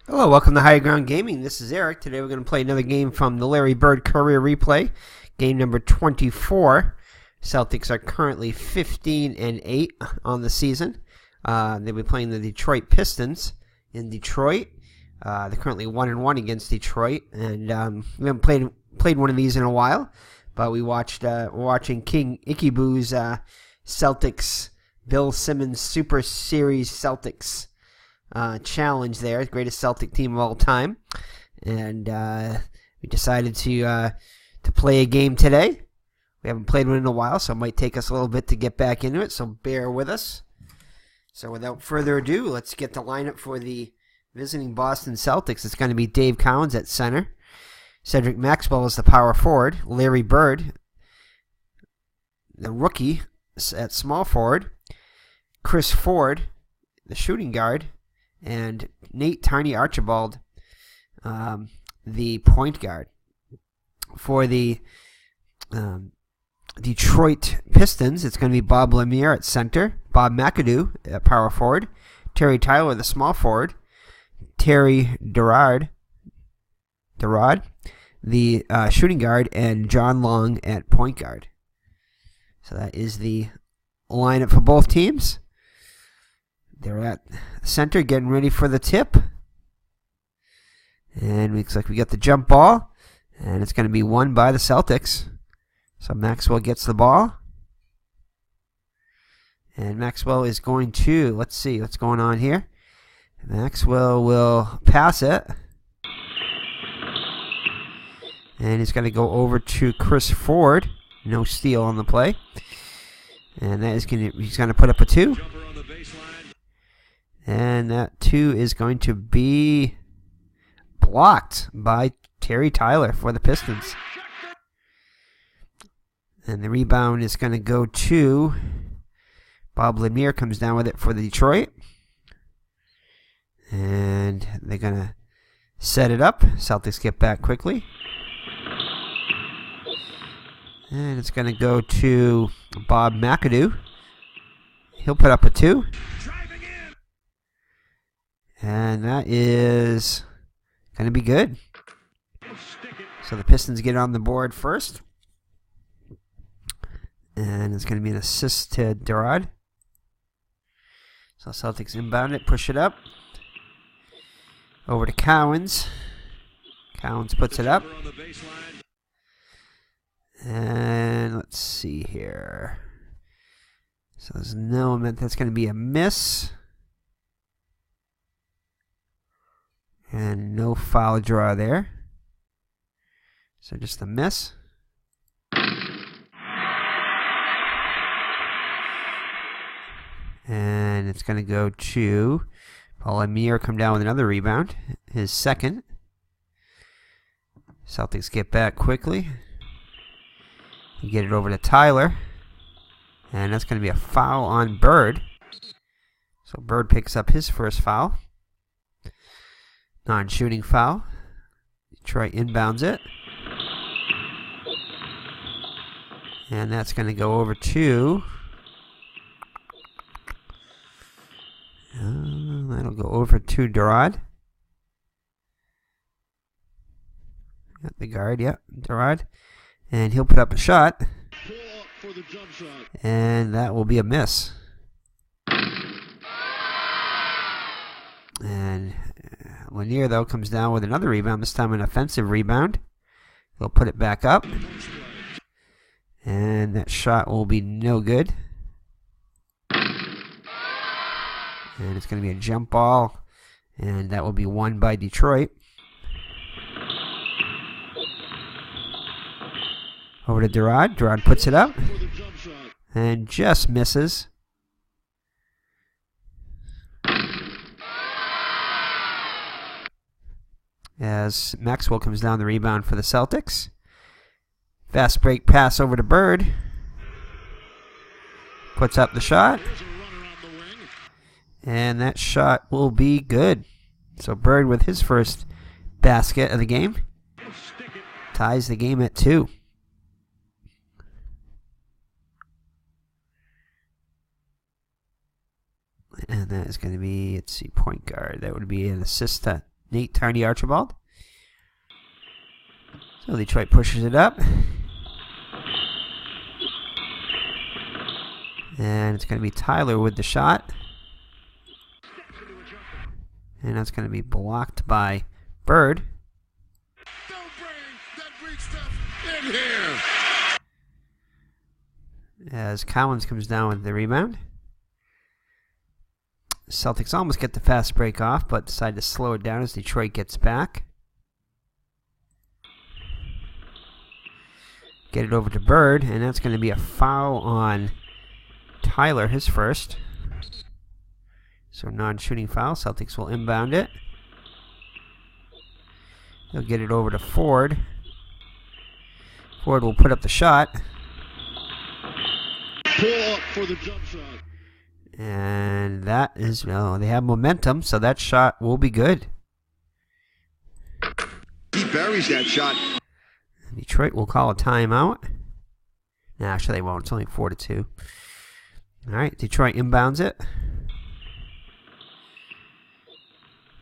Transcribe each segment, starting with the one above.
Hello, welcome to Higher Ground Gaming. This is Eric. Today we're going to play another game from the Larry Bird Career Replay. Game number 24. Celtics are currently 15-8 on the season. They'll be playing the Detroit Pistons in Detroit. They're currently 1-1 against Detroit, and we haven't played one of these in a while. But we're watching King Ikeboo's Celtics, Bill Simmons Super Series Celtics challenge there, greatest Celtic team of all time, and we decided to play a game today. We haven't played one in a while, so it might take us a little bit to get back into it, so bear with us. So without further ado, let's get the lineup for the visiting Boston Celtics. It's going to be Dave Cowens at center, Cedric Maxwell is the power forward, Larry Bird, the rookie, at small forward, Chris Ford, the shooting guard, and Nate Tiny Archibald, the point guard. For the Detroit Pistons, it's going to be Bob Lanier at center, Bob McAdoo at power forward, Terry Tyler, the small forward, Terry Durard, the shooting guard, and John Long at point guard. So that is the lineup for both teams. They're at center getting ready for the tip. And looks like we got the jump ball. And it's going to be won by the Celtics. So Maxwell gets the ball. And Maxwell is going to, let's see what's going on here. Maxwell will pass it. And he's going to go over to Chris Ford. No steal on the play. And that is he's going to put up a 2. And that 2 is going to be blocked by Terry Tyler for the Pistons. And the rebound is going to go to Bob Lanier, comes down with it for the Detroit. And they're going to set it up. Celtics get back quickly. And it's going to go to Bob McAdoo. He'll put up a 2. And that is going to be good. So the Pistons get on the board first. And it's going to be an assist to Durard. So Celtics inbound it, push it up. Over to Cowens. Cowens puts it up. And let's see here. So there's no moment that's going to be a miss. And no foul draw there. So just a miss. And it's going to go to Paul Amir, come down with another rebound. His second. Celtics get back quickly. You get it over to Tyler. And that's going to be a foul on Bird. So Bird picks up his first foul. Non-shooting foul. Detroit inbounds it. And that's going to go over to... that'll go over to Durard. Got the guard, yep, Durard. And he'll put up a shot. And that will be a miss. And Lanier, though, comes down with another rebound, this time an offensive rebound. He'll put it back up. And that shot will be no good. And it's going to be a jump ball. And that will be won by Detroit. Over to Durard. Durard puts it up. And just misses. As Maxwell comes down the rebound for the Celtics. Fast break pass over to Bird. Puts up the shot. And that shot will be good. So Bird with his first basket of the game. Ties the game at 2. And that is going to be, let's see, point guard. That would be an assist to Nate Tardy Archibald. So Detroit pushes it up. And it's going to be Tyler with the shot. And that's going to be blocked by Bird. Don't bring that Greek stuff in here. As Collins comes down with the rebound. Celtics almost get the fast break off, but decide to slow it down as Detroit gets back. Get it over to Bird, and that's going to be a foul on Tyler, his first. So non-shooting foul. Celtics will inbound it. They'll get it over to Ford. Ford will put up the shot. Pull up for the jump shot. And that is, well, they have momentum, so that shot will be good. He buries that shot. Detroit will call a timeout. No, actually, they won't. It's only 4-2. All right, Detroit inbounds it.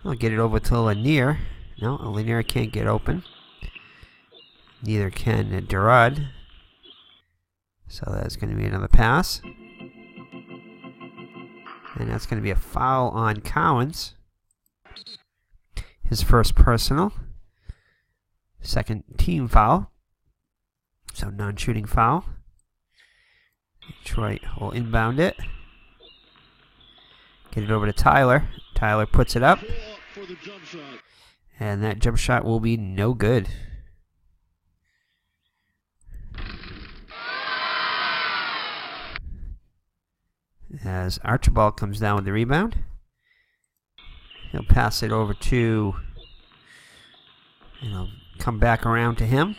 I'll get it over to Lanier. No, Lanier can't get open. Neither can Durad. So that's going to be another pass. And that's going to be a foul on Collins. His first personal. Second team foul. So non-shooting foul. Detroit will inbound it. Get it over to Tyler. Tyler puts it up. And that jump shot will be no good. As Archibald comes down with the rebound. He'll pass it over to, he'll come back around to him.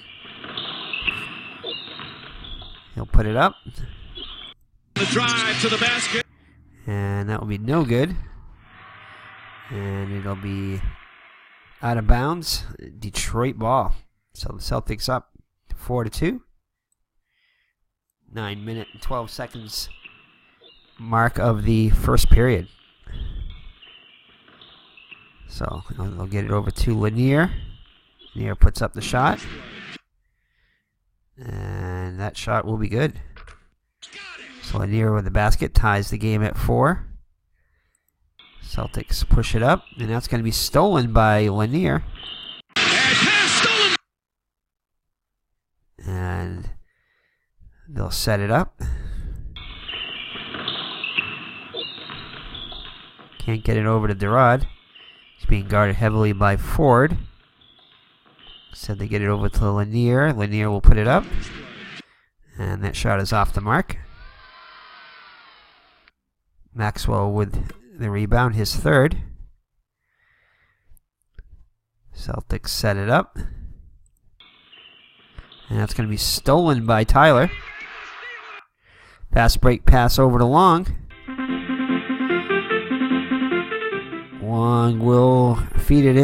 He'll put it up. The drive to the basket. And that will be no good. And it'll be out of bounds. Detroit ball. So the Celtics up 4-2. 9 minute and 12 seconds mark of the first period. So they'll get it over to Lanier. Lanier puts up the shot. And that shot will be good. So Lanier with the basket ties the game at 4. Celtics push it up, and that's going to be stolen by Lanier. And they'll set it up. Can't get it over to Durad. He's being guarded heavily by Ford. Said they get it over to Lanier. Lanier will put it up. And that shot is off the mark. Maxwell with the rebound, his third. Celtics set it up. And that's going to be stolen by Tyler. Fast break pass over to Long. Long will feed it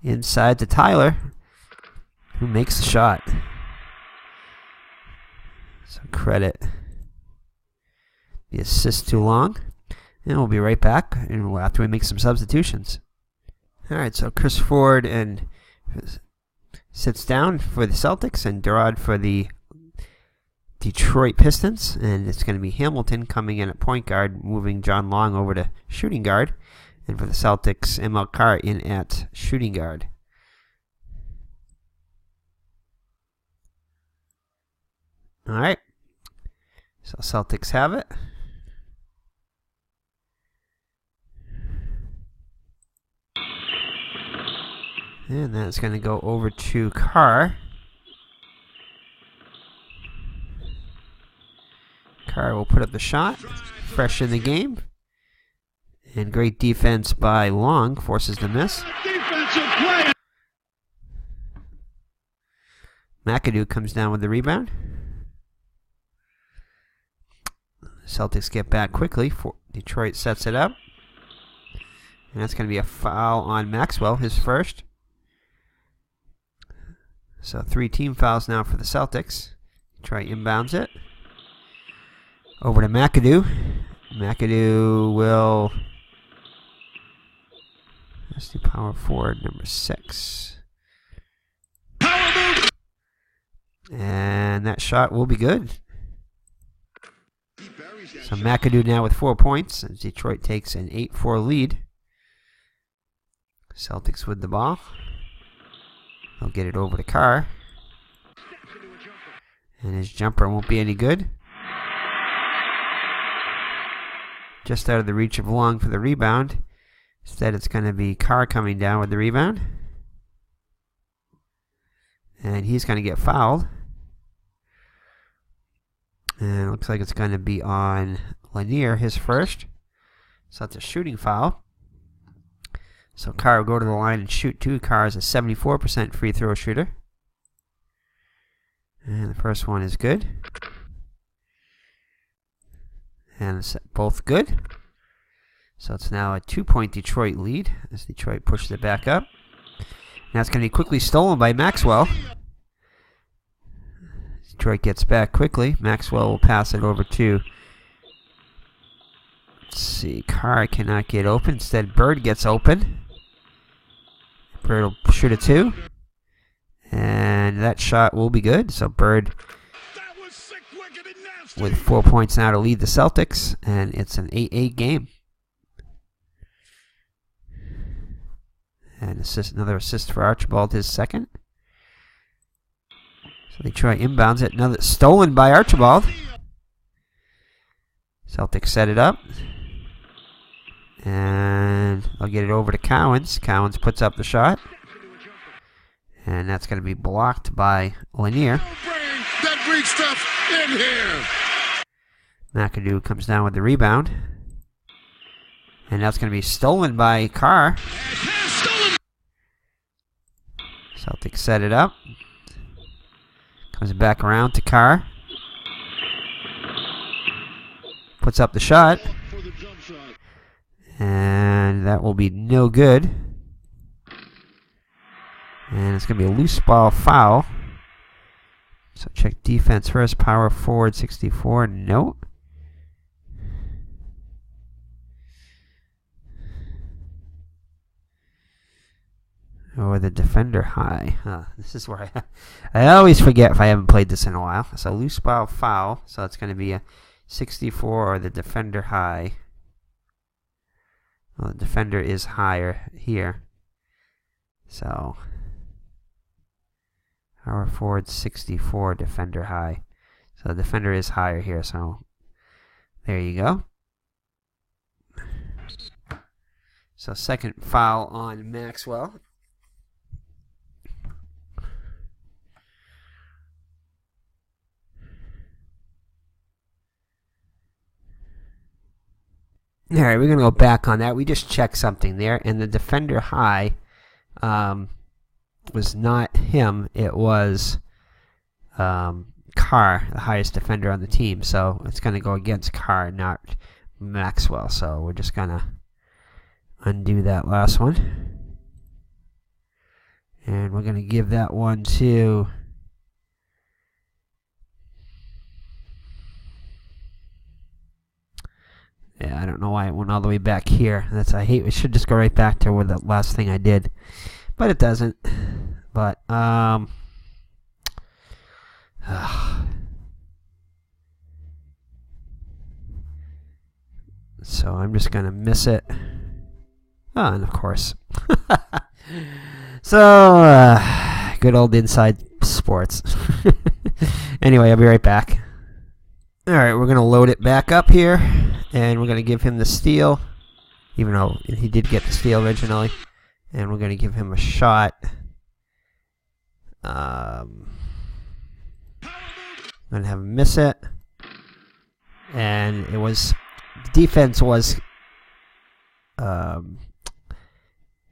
inside to Tyler, who makes the shot. So credit the assist to Long. And we'll be right back after we make some substitutions. All right, so Chris Ford and sits down for the Celtics and Durad for the Detroit Pistons. And it's going to be Hamilton coming in at point guard, moving John Long over to shooting guard. And for the Celtics, ML Carr in at shooting guard. All right. So Celtics have it. And that's going to go over to Carr. Carr will put up the shot. Fresh in the game. And great defense by Long. Forces the miss. McAdoo comes down with the rebound. Celtics get back quickly. Detroit sets it up. And that's going to be a foul on Maxwell, his first. So 3 team fouls now for the Celtics. Detroit inbounds it. Over to McAdoo. McAdoo will That's the power forward, number 6. Power move. And that shot will be good. So McAdoo now with 4 points as Detroit takes an 8-4 lead. Celtics with the ball. They'll get it over to Carr. And his jumper won't be any good. Just out of the reach of Long for the rebound. Instead, it's going to be Carr coming down with the rebound. And he's going to get fouled. And it looks like it's going to be on Lanier, his first. So that's a shooting foul. So Carr will go to the line and shoot 2. Carr is a 74% free throw shooter. And the first one is good. And it's both good. So it's now a 2-point Detroit lead as Detroit pushes it back up. Now it's going to be quickly stolen by Maxwell. Detroit gets back quickly. Maxwell will pass it over to, let's see, Carr cannot get open. Instead, Bird gets open. Bird will shoot a 2. And that shot will be good. So Bird with 4 points now to lead the Celtics. And it's an 8-8 game. And another assist for Archibald, his second. So Detroit inbounds it. Another stolen by Archibald. Celtics set it up. And they'll get it over to Cowens. Cowens puts up the shot. And that's going to be blocked by Lanier. That Greek stuff in here. McAdoo comes down with the rebound. And that's going to be stolen by Carr. Celtics set it up. Comes back around to Carr. Puts up the shot. And that will be no good. And it's going to be a loose ball foul. So check defense first. Power forward 64. No. Or the defender high. This is where I always forget if I haven't played this in a while. So loose ball foul. So it's going to be a 64 or the defender high. Well, the defender is higher here. So power forward 64, defender high. So the defender is higher here. So there you go. So second foul on Maxwell. All right, we're going to go back on that. We just checked something there, and the defender high was not him. It was Carr, the highest defender on the team. So it's going to go against Carr, not Maxwell. So we're just going to undo that last one. And we're going to give that one to... Yeah, I don't know why it went all the way back here. I hate. It should just go right back to where the last thing I did, but it doesn't. But so I'm just gonna miss it. Oh, and of course. So good old inside sports. Anyway, I'll be right back. All right, we're gonna load it back up here. And we're going to give him the steal, even though he did get the steal originally. And we're going to give him a shot. I'm going to have him miss it. And it was, the defense was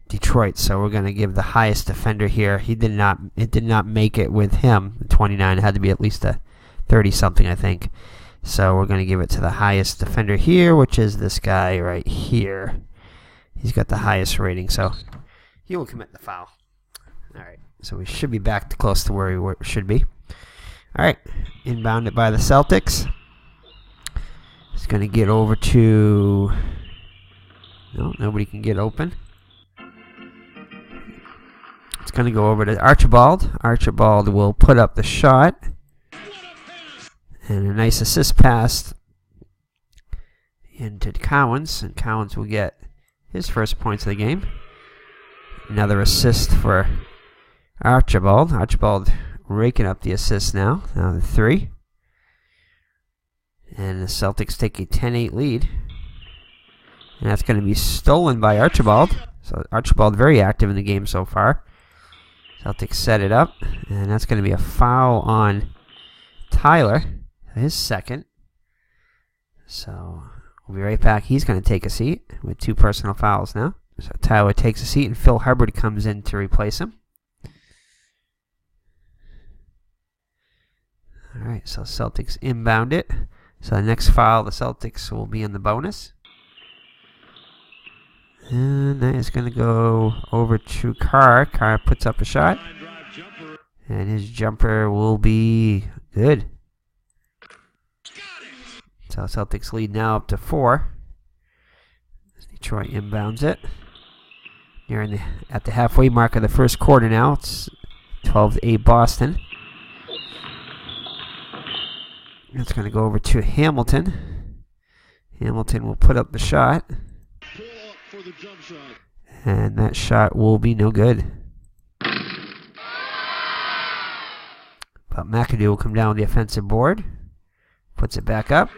Detroit, so we're going to give the highest defender here. It did not make it with him. 29, it had to be at least a 30-something, I think. So we're going to give it to the highest defender here, which is this guy right here. He's got the highest rating, so he will commit the foul. All right, so we should be back to close to where we should be. All right, inbounded by the Celtics. It's going to get over to... No, nobody can get open. It's going to go over to Archibald. Archibald will put up the shot. And a nice assist pass into Cowens. And Cowens will get his first points of the game. Another assist for Archibald. Archibald raking up the assists now. Now the 3. And the Celtics take a 10-8 lead. And that's going to be stolen by Archibald. So Archibald very active in the game so far. Celtics set it up. And that's going to be a foul on Tyler. His second. So we'll be right back. He's going to take a seat with 2 personal fouls now. So Tyler takes a seat and Phil Hubbard comes in to replace him. Alright, so Celtics inbound it. So the next foul, the Celtics will be in the bonus. And that is going to go over to Carr. Carr puts up a shot. And his jumper will be good. So Celtics lead now up to 4. Detroit inbounds it. Near at the halfway mark of the first quarter now. It's 12-8 Boston. It's going to go over to Hamilton. Hamilton will put up the shot. And that shot will be no good. But McAdoo will come down with the offensive board. Puts it back up.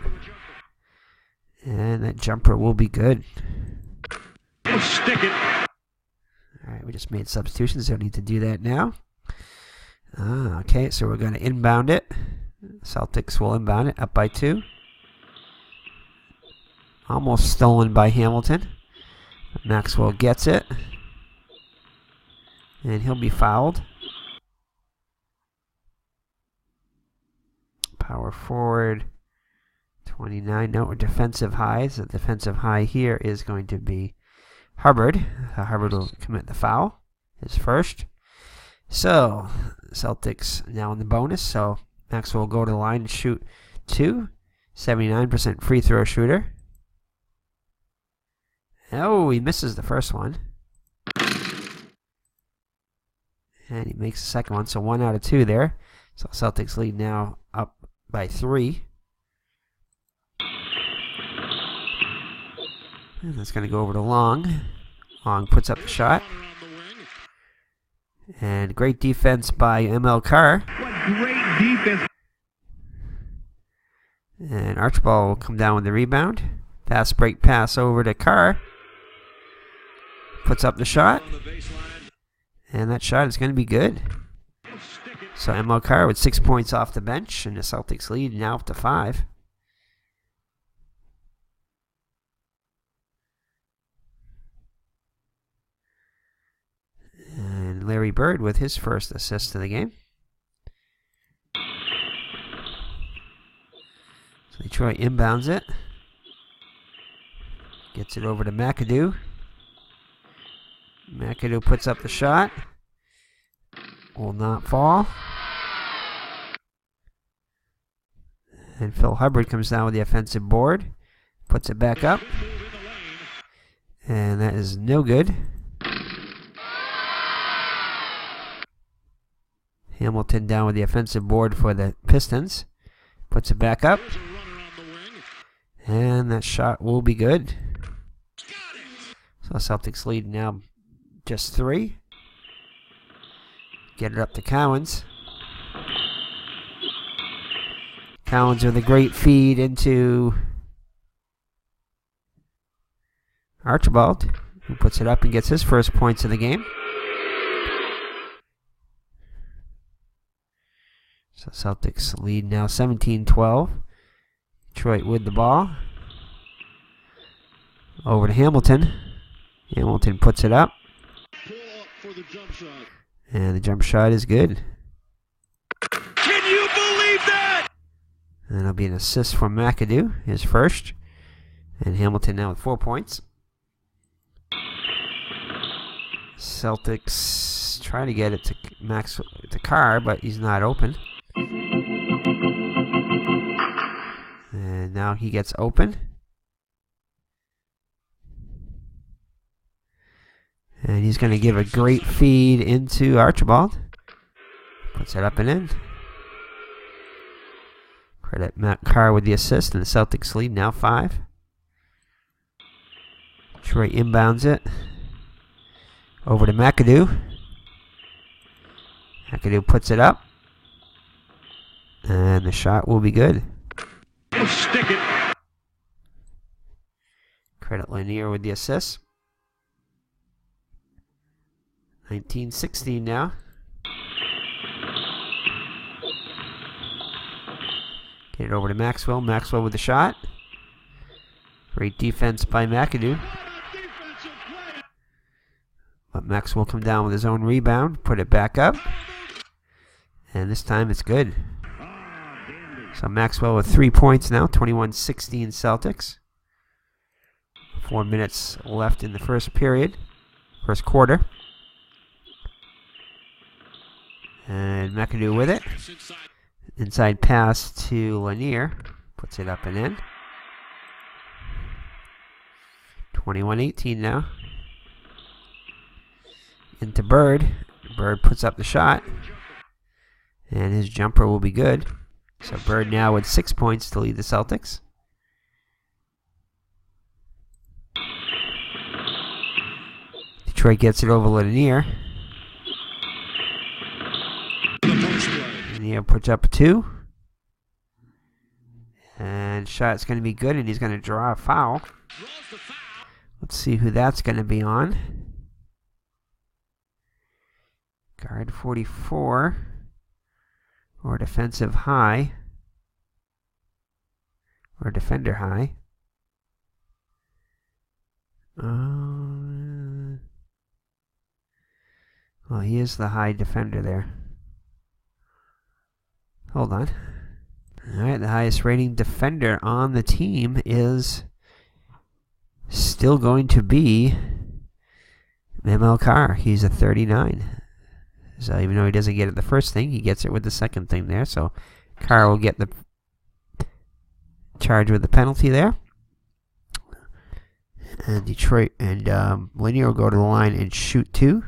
And that jumper will be good. Stick it. Alright, we just made substitutions. Don't need to do that now. Okay, so we're going to inbound it. Celtics will inbound it up by 2. Almost stolen by Hamilton. Maxwell gets it. And he'll be fouled. Power forward. 29. No, defensive highs. The defensive high here is going to be Hubbard. Hubbard will commit the foul. His first. So, Celtics now in the bonus. So, Maxwell will go to the line and shoot 2. 79% free throw shooter. Oh, he misses the first one. And he makes the second one. So 1 out of 2 there. So Celtics lead now up by 3. And that's going to go over to Long. Long puts up the shot. And great defense by ML Carr. What great defense. And Archibald will come down with the rebound. Fast break pass over to Carr. Puts up the shot. And that shot is going to be good. So ML Carr with 6 points off the bench. And the Celtics lead now up to 5. And Larry Bird with his first assist of the game. So Detroit inbounds it. Gets it over to McAdoo. McAdoo puts up the shot. Will not fall. And Phil Hubbard comes down with the offensive board. Puts it back up. And that is no good. Hamilton down with the offensive board for the Pistons. Puts it back up. And that shot will be good. So Celtics lead now just 3. Get it up to Cowens. Cowens with a great feed into Archibald, who puts it up and gets his first points of the game. So Celtics lead now 17-12. Detroit with the ball. Over to Hamilton. Hamilton puts it up. And the jump shot is good. Can you believe that? And it'll be an assist from McAdoo, his first. And Hamilton now with 4 points. Celtics try to get it to Carr, but he's not open. And now he gets open. And he's going to give a great feed into Archibald. Puts it up and in. Credit Matt Carr with the assist, and the Celtics lead now 5. Detroit inbounds it. Over to McAdoo. McAdoo puts it up. And the shot will be good. Stick it. Credit Lanier with the assist. 19-16 now. Get it over to Maxwell. Maxwell with the shot. Great defense by McAdoo. But Max will come down with his own rebound, put it back up, and this time it's good. So Maxwell with 3 points now, 21-16 Celtics. 4 minutes left in the first quarter. And McAdoo with it. Inside pass to Lanier, puts it up and in. 21-18 now. Into Bird. Bird puts up the shot. And his jumper will be good. So Bird now with 6 points to lead the Celtics. Detroit gets it over Lanier. Lanier puts up 2. And shot's going to be good, and he's going to draw a foul. Let's see who that's going to be on. Guard 44. Or defensive high. Or defender high. Well, he is the high defender there. Hold on. Alright, the highest rating defender on the team is still going to be ML Carr. He's a 39. So even though he doesn't get it the first thing, he gets it with the second thing there. So Carr will get the charge with the penalty there. And Detroit and Lanier will go to the line and shoot 2.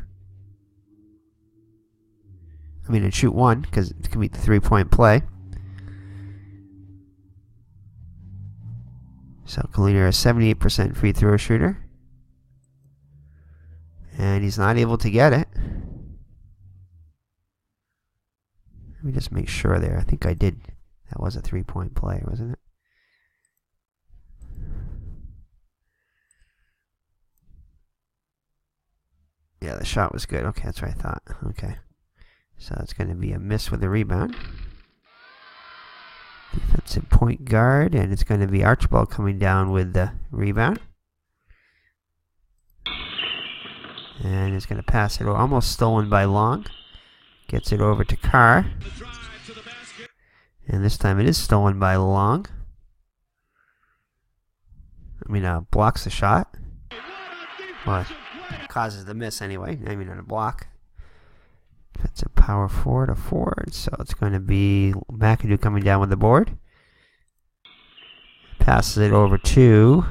And shoot 1, because it can be the 3-point play. So Lanier is 78% free throw shooter. And he's not able to get it. Let me just make sure there. I think I did. That was a 3-point play, wasn't it? Yeah, the shot was good. Okay, that's what I thought. Okay. So it's going to be a miss with the rebound. Defensive point guard, and it's going to be Archibald coming down with the rebound. And it's going to pass it, almost stolen by Long. Gets it over to Carr. And this time it is stolen by Long. Blocks the shot. Well, causes the miss anyway. On a block. That's a power forward, a forward. So it's going to be McAdoo coming down with the board. Passes it over to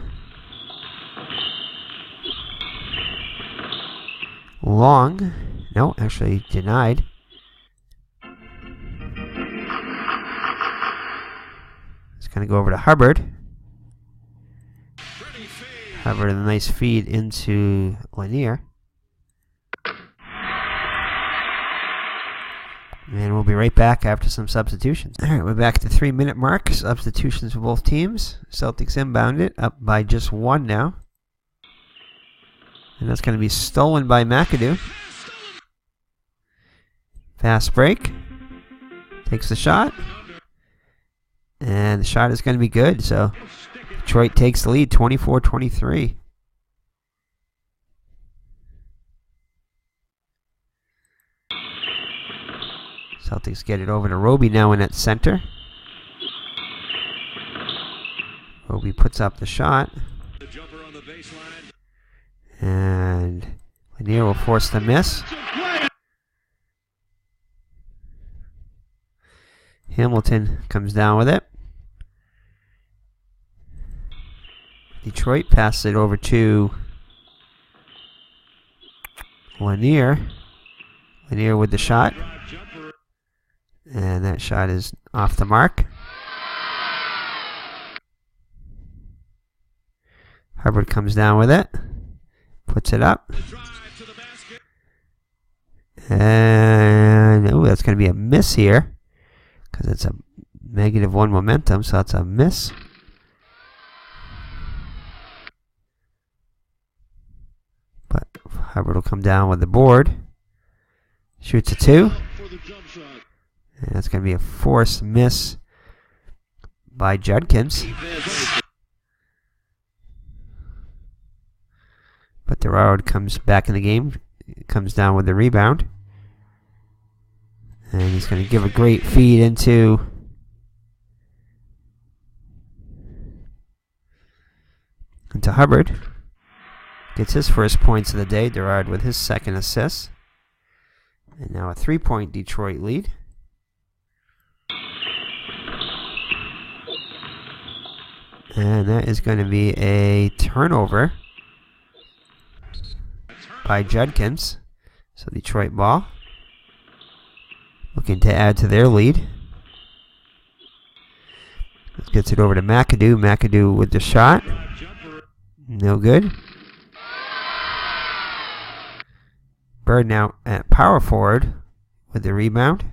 Long. No, actually denied. It's going to go over to Hubbard. Hubbard, a nice feed into Lanier. And we'll be right back after some substitutions. All right, we're back to 3-minute mark. Substitutions for both teams. Celtics inbound it, up by just 1 now. And that's going to be stolen by McAdoo. Fast break. Takes the shot. And the shot is going to be good. So Detroit takes the lead, 24-23. Celtics get it over to Roby now in at center. Roby puts up the shot. And Lanier will force the miss. Hamilton comes down with it. Detroit passes it over to Lanier. Lanier with the shot. And that shot is off the mark. Hubbard comes down with it. Puts it up. And that's going to be a miss here. Because it's a -1 momentum, so that's a miss. But Hubbard will come down with the board. Shoots a 2. And that's going to be a forced miss by Judkins. But Derard comes back in the game. Comes down with the rebound. And he's going to give a great feed into Hubbard. Gets his first points of the day. Derard with his second assist. And now a 3-point Detroit lead. And that is going to be a turnover by Judkins. So Detroit ball. Looking to add to their lead. Gets it over to McAdoo. McAdoo with the shot. No good. Bird now at power forward with the rebound.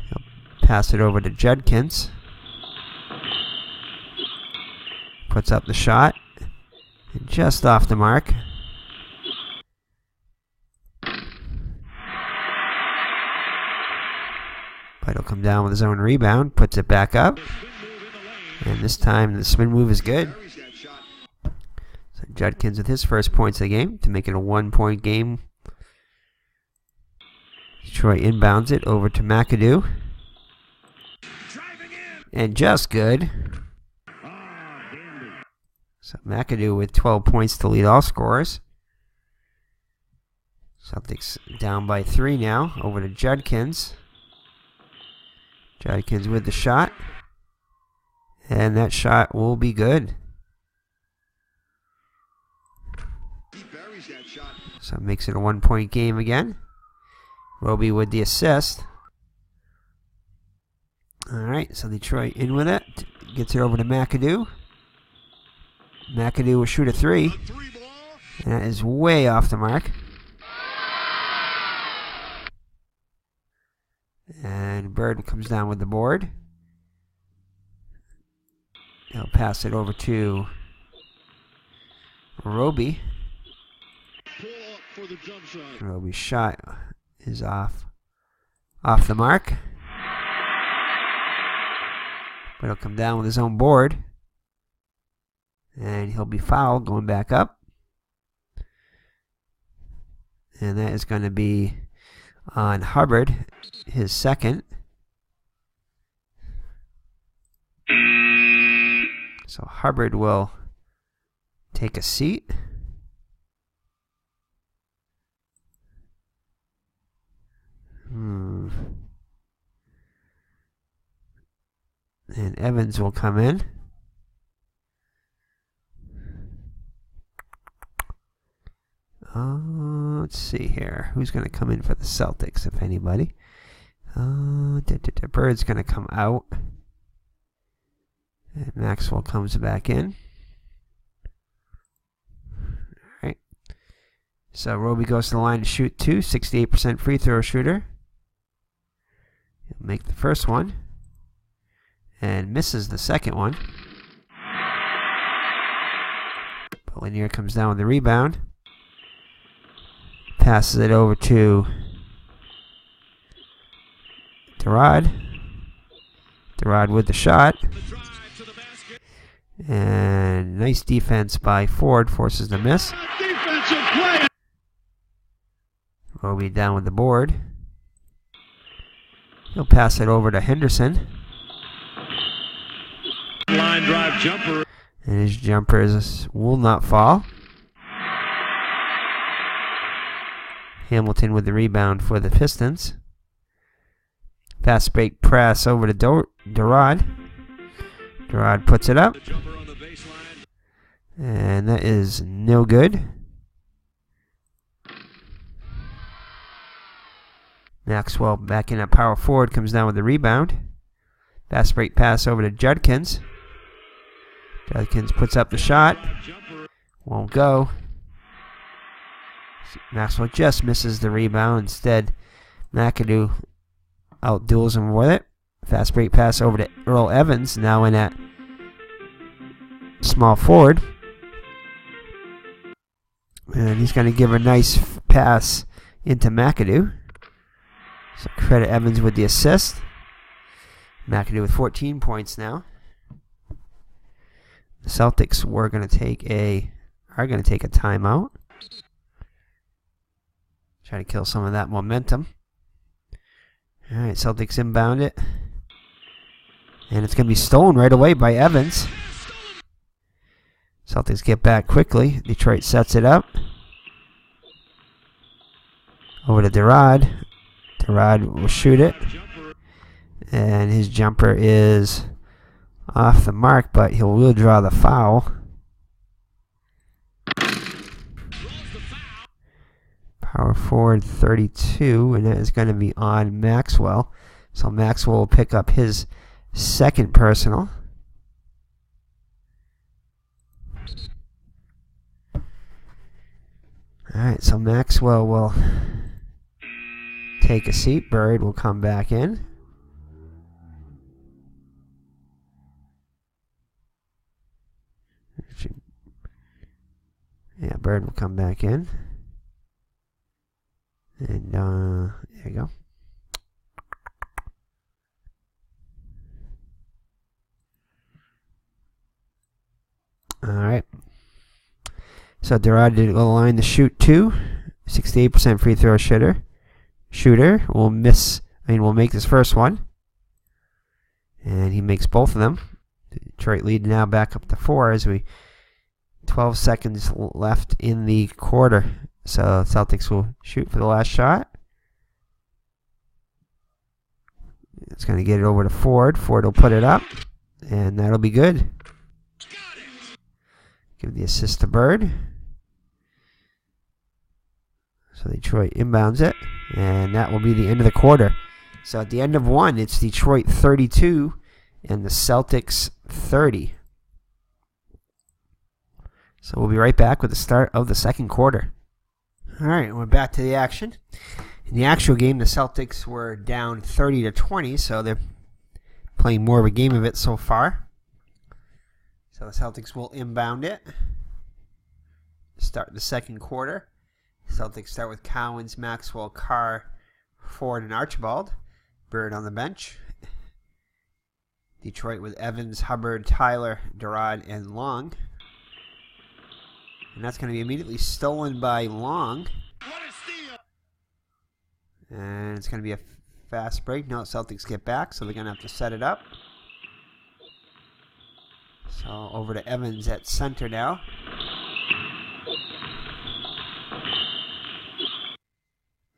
He'll pass it over to Judkins. Puts up the shot. Just off the mark. But he'll come down with his own rebound. Puts it back up. And this time the spin move is good. So Judkins with his first points of the game to make it a 1-point game. Detroit inbounds it over to McAdoo. And just good. So McAdoo with 12 points to lead all scorers. Celtics down by 3 now. Over to Judkins. Judkins with the shot. And that shot will be good. So it makes it a 1-point game again. Roby with the assist. Alright, so Detroit in with it. Gets it over to McAdoo. McAdoo will shoot a 3. And that is way off the mark. And Bird comes down with the board. He'll pass it over to Roby. Roby's shot is off the mark. But he'll come down with his own board. And he'll be fouled going back up. And that is going to be on Hubbard, his second. So Hubbard will take a seat. And Evans will come in. Let's see here. Who's going to come in for the Celtics, if anybody? Bird's going to come out. And Maxwell comes back in. Alright. So Roby goes to the line to shoot 2. 68% free throw shooter. He'll make the first one. And misses the second one. But Lanier comes down with the rebound. Passes it over to Derard. Derard with the shot. And nice defense by Ford. Forces the miss. Roby down with the board. He'll pass it over to Henderson. Line drive jumper. And his jumpers will not fall. Hamilton with the rebound for the Pistons. Fast break press over to Derard. Derard puts it up. And that is no good. Maxwell back in at power forward, comes down with the rebound. Fast break pass over to Judkins. Judkins puts up the shot. Won't go. Maxwell just misses the rebound. Instead, McAdoo outduels him with it. Fast break pass over to Earl Evans, now in at small forward. And he's going to give a nice pass into McAdoo. So credit Evans with the assist. McAdoo with 14 points now. The Celtics are going to take a timeout. Try to kill some of that momentum. All right, Celtics inbound it. And it's going to be stolen right away by Evans. Celtics get back quickly. Detroit sets it up. Over to Derod. Derod will shoot it. And his jumper is off the mark, but he will draw the foul. Power forward 32, and that is going to be on Maxwell. So Maxwell will pick up his second personal. Alright, so Maxwell will take a seat. Bird will come back in. Yeah, Bird will come back in. And, there you go. Alright. So Derod did go line to shoot 2. 68% free throw shooter. Will make this first one. And he makes both of them. Detroit lead now back up to 4 as 12 seconds left in the quarter. So Celtics will shoot for the last shot. It's going to get it over to Ford. Ford will put it up. And that'll be good. Give the assist to Bird. So Detroit inbounds it. And that will be the end of the quarter. So at the end of 1, it's Detroit 32 and the Celtics 30. So we'll be right back with the start of the second quarter. All right, we're back to the action. In the actual game, the Celtics were down 30-20, so they're playing more of a game of it so far. So the Celtics will inbound it. Start the second quarter. Celtics start with Cowens, Maxwell, Carr, Ford, and Archibald. Bird on the bench. Detroit with Evans, Hubbard, Tyler, Derod, and Long. And that's going to be immediately stolen by Long. And it's going to be a fast break. No, Celtics get back, so they're going to have to set it up. So over to Evans at center now.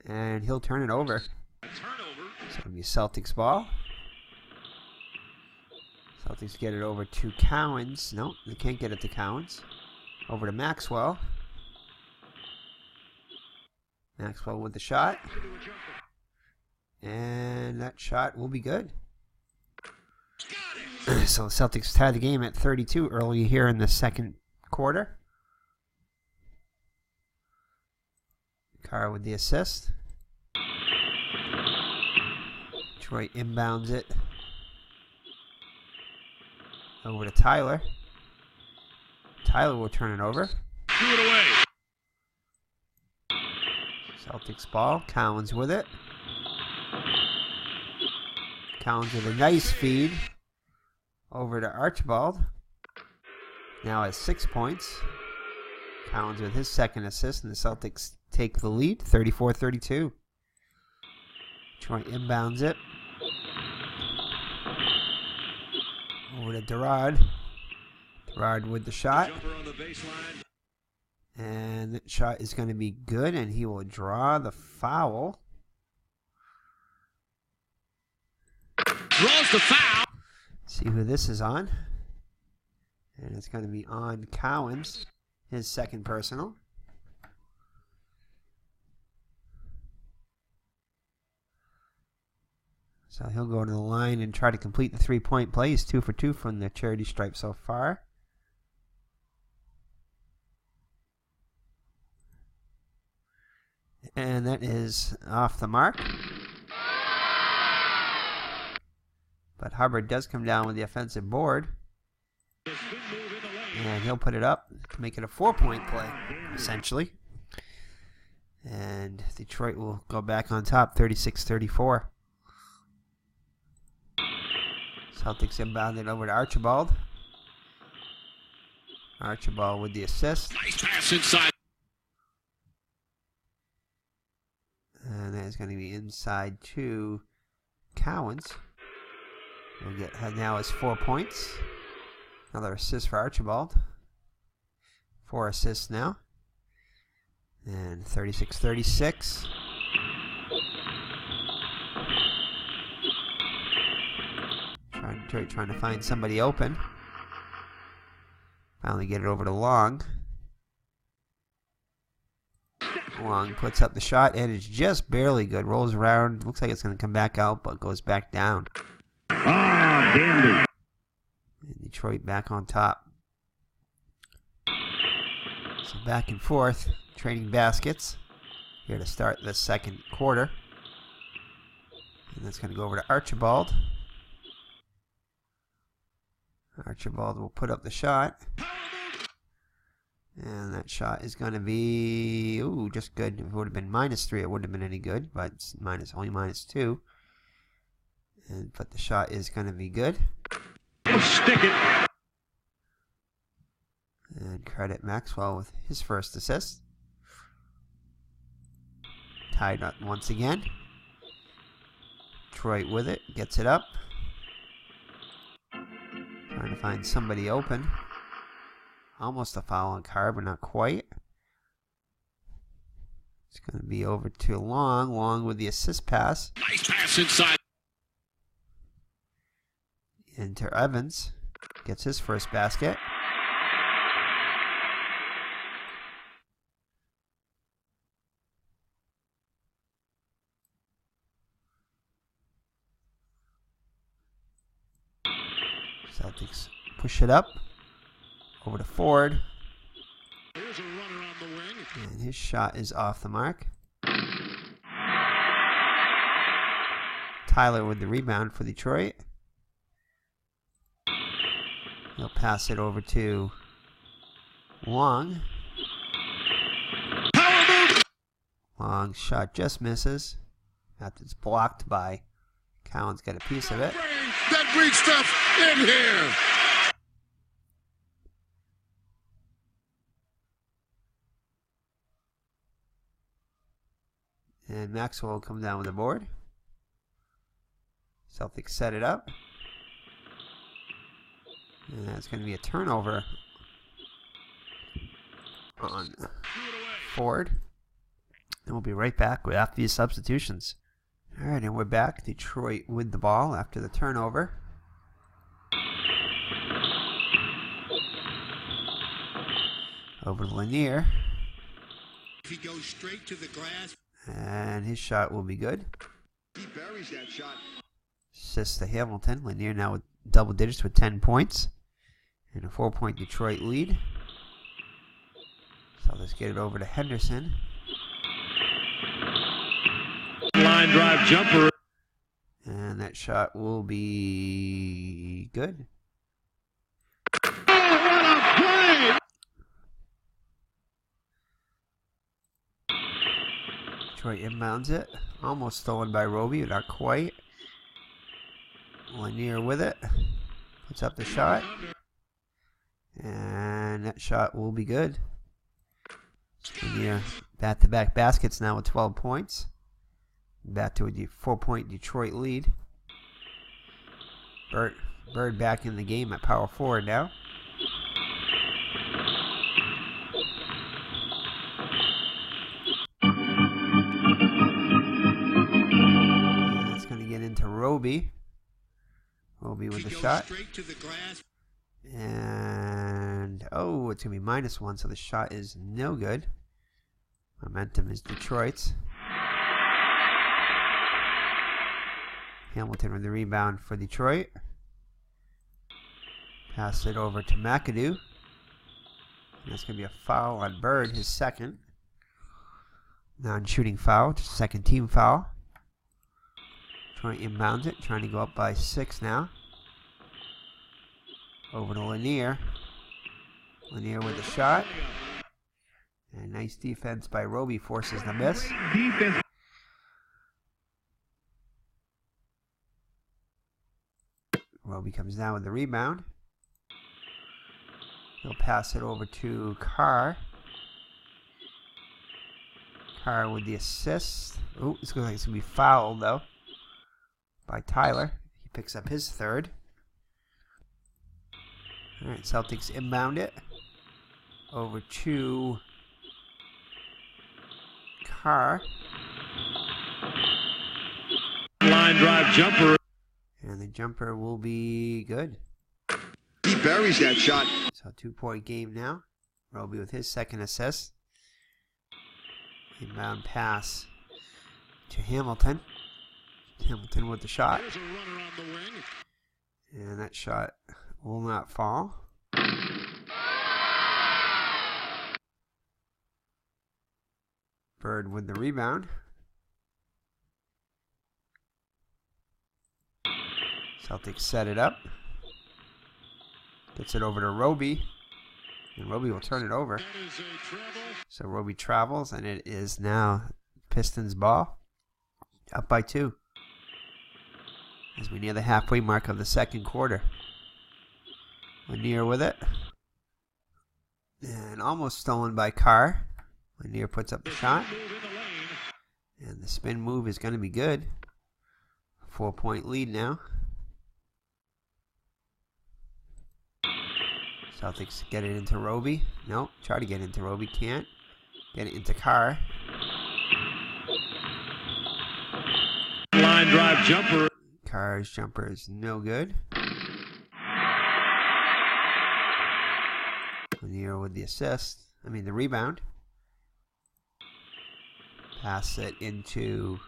And he'll turn it over. So it'll be Celtics ball. Celtics get it over to Cowens. No, they can't get it to Cowens. Over to Maxwell. Maxwell with the shot. And that shot will be good. So the Celtics tie the game at 32 early here in the second quarter. Carr with the assist. Detroit inbounds it over to Tyler. Tyler will turn it over. Threw it away. Celtics ball. Cowens with it. Cowens with a nice feed over to Archibald. Now has 6 points. Cowens with his second assist, and the Celtics take the lead, 34-32. Detroit inbounds it. Over to Derod. Derod with the shot. And that shot is going to be good, and he will draw the foul. Draws the foul. See who this is on. And it's going to be on Cowens, his second personal. So he'll go to the line and try to complete the three-point play. He's 2 for 2 from the charity stripe so far. And that is off the mark. But Hubbard does come down with the offensive board. And he'll put it up to make it a 4-point play, essentially. And Detroit will go back on top, 36-34. Celtics inbound it over to Archibald. Archibald with the assist. Nice pass inside. And that is going to be inside to Cowens. We'll get now is 4 points. Another assist for Archibald. 4 assists now. And 36-36. Trying to find somebody open. Finally get it over to Long. Long puts up the shot, and it's just barely good. Rolls around. Looks like it's going to come back out, but goes back down. Ah, dandy. And Detroit back on top. So back and forth, trading baskets here to start the second quarter. And that's going to go over to Archibald. Archibald will put up the shot. And that shot is going to be, ooh, just good. If it would have been -3, it wouldn't have been any good, but it's only -2. But the shot is going to be good. Stick it. And credit Maxwell with his first assist. Tied up once again. Detroit with it, gets it up. Trying to find somebody open. Almost a foul on Carr, but not quite. It's going to be over to Long. Long with the assist pass. Nice pass inside. Into Evans. Gets his first basket. Celtics push it up. Over to Ford. Here's a runner on the wing. And his shot is off the mark. Tyler with the rebound for Detroit. He'll pass it over to Long. Long shot just misses. After it's blocked by Cowan's got a piece of it. That Greek stuff in here. And Maxwell will come down with the board. Celtics set it up. And that's going to be a turnover on Ford. And we'll be right back with after these substitutions. All right, and we're back. Detroit with the ball after the turnover. Over to Lanier. He goes straight to the glass. And his shot will be good. He buries that shot. Assist to Hamilton. Lanier now with double digits with 10 points. And a 4-point Detroit lead. So let's get it over to Henderson. Line drive jumper. And that shot will be good. Oh, what a play! Detroit inbounds it. Almost stolen by Roby, but not quite. Lanier with it. Puts up the shot. And that shot will be good. Lanier back-to-back baskets now with 12 points. Back to a 4-point Detroit lead. Bird back in the game at power forward now. And that's going to get into Roby. Roby with the shot. Straight to the glass. And, oh, it's going to be -1, so the shot is no good. Momentum is Detroit's. Hamilton with the rebound for Detroit. Pass it over to McAdoo. And that's going to be a foul on Bird, his second. Non-shooting foul, second team foul. Detroit inbounds it, trying to go up by 6 now. Over to Lanier. Lanier with the shot. And nice defense by Roby, forces the miss. Defense. Roby comes down with the rebound. He'll pass it over to Carr. Carr with the assist. Ooh, it's going to be fouled, though, by Tyler. He picks up his third. All right, Celtics inbound it. Over to Carr. Line drive jumper. And the jumper will be good. He buries that shot. So 2-point game now. Roby with his second assist. Inbound pass to Hamilton. Hamilton with the shot. There's a runner on the wing. And that shot will not fall. Bird with the rebound. Celtics set it up. Gets it over to Roby. And Roby will turn it over. That is a travel. So Roby travels, and it is now Pistons ball. Up by 2. As we near the halfway mark of the second quarter. Lanier with it. And almost stolen by Carr. Lanier puts up the shot. Move in the lane. And the spin move is going to be good. 4-point lead now. Celtics get it into Roby. Nope. Try to get into Roby. Can't. Get it into Carr. Line drive jumper. Carr's jumper is no good. Lanier with the assist. The rebound. Pass it into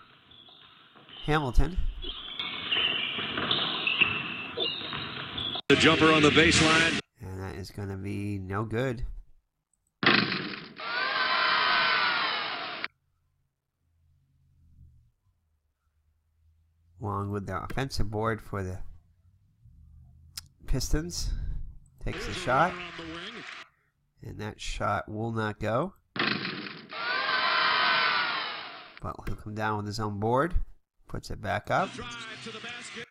Hamilton. The jumper on the baseline. And that is going to be no good. Along with the offensive board for the Pistons. Takes the shot. Runner on the wing. And that shot will not go. But he'll come down with his own board. Puts it back up. Drive to the basket.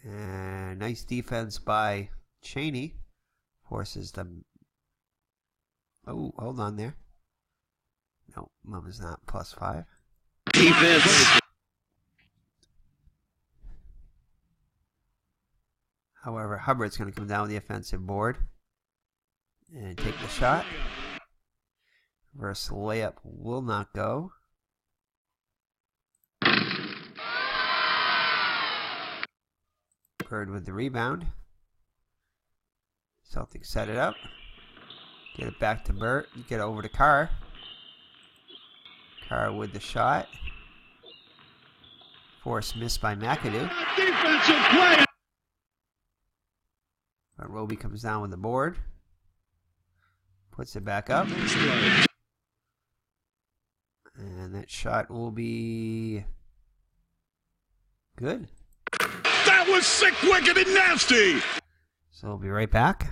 And nice defense by Chaney. Forces them. Oh, hold on there. No, Mama's not +5. Defense. However, Hubbard's going to come down with the offensive board and take the shot. Reverse layup will not go. Bird with the rebound. Celtics set it up. Get it back to Burt. Get it over to Carr. Carr with the shot. Force missed by McAdoo. Defensive play. But Roby comes down with the board. Puts it back up. And that shot will be good. That was sick, wicked, and nasty. So we'll be right back.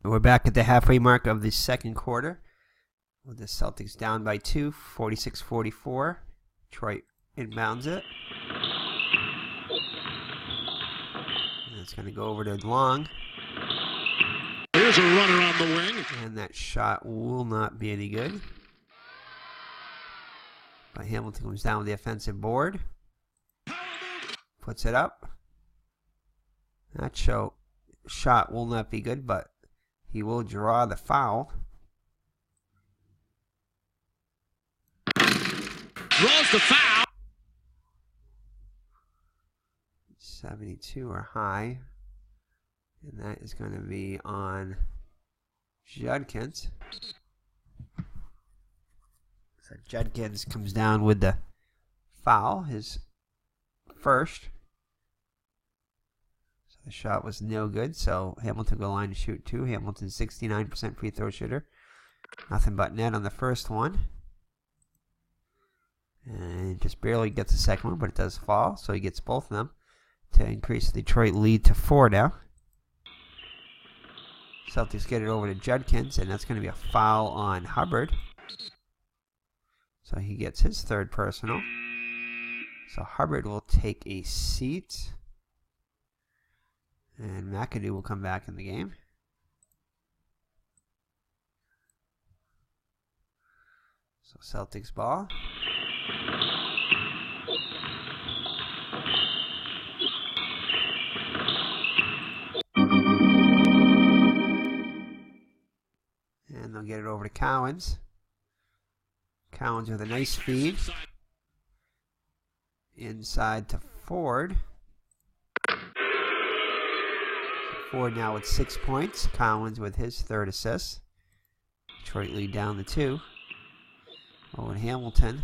We're back at the halfway mark of the second quarter. With the Celtics down by 2, 46-44. Detroit inbounds it. And it's going to go over to Long. Here's a runner on the wing. And that shot will not be any good. But Hamilton comes down with the offensive board. Puts it up. That shot will not be good, but he will draw the foul. Draws the foul. 72 or high. And that is going to be on Judkins. So Judkins comes down with the foul, his first. So the shot was no good. So Hamilton go line to shoot 2. Hamilton 69% free throw shooter. Nothing but net on the first one. And just barely gets the second one, but it does fall. So he gets both of them to increase the Detroit lead to 4 now. Celtics get it over to Judkins, and that's going to be a foul on Hubbard. So he gets his third personal. So Hubbard will take a seat. And McAdoo will come back in the game. So Celtics ball. And they'll get it over to Cowens. Cowens with a nice feed. Inside to Ford. Ford now with 6 points. Cowens with his third assist. Detroit lead down to 2. Over to Hamilton.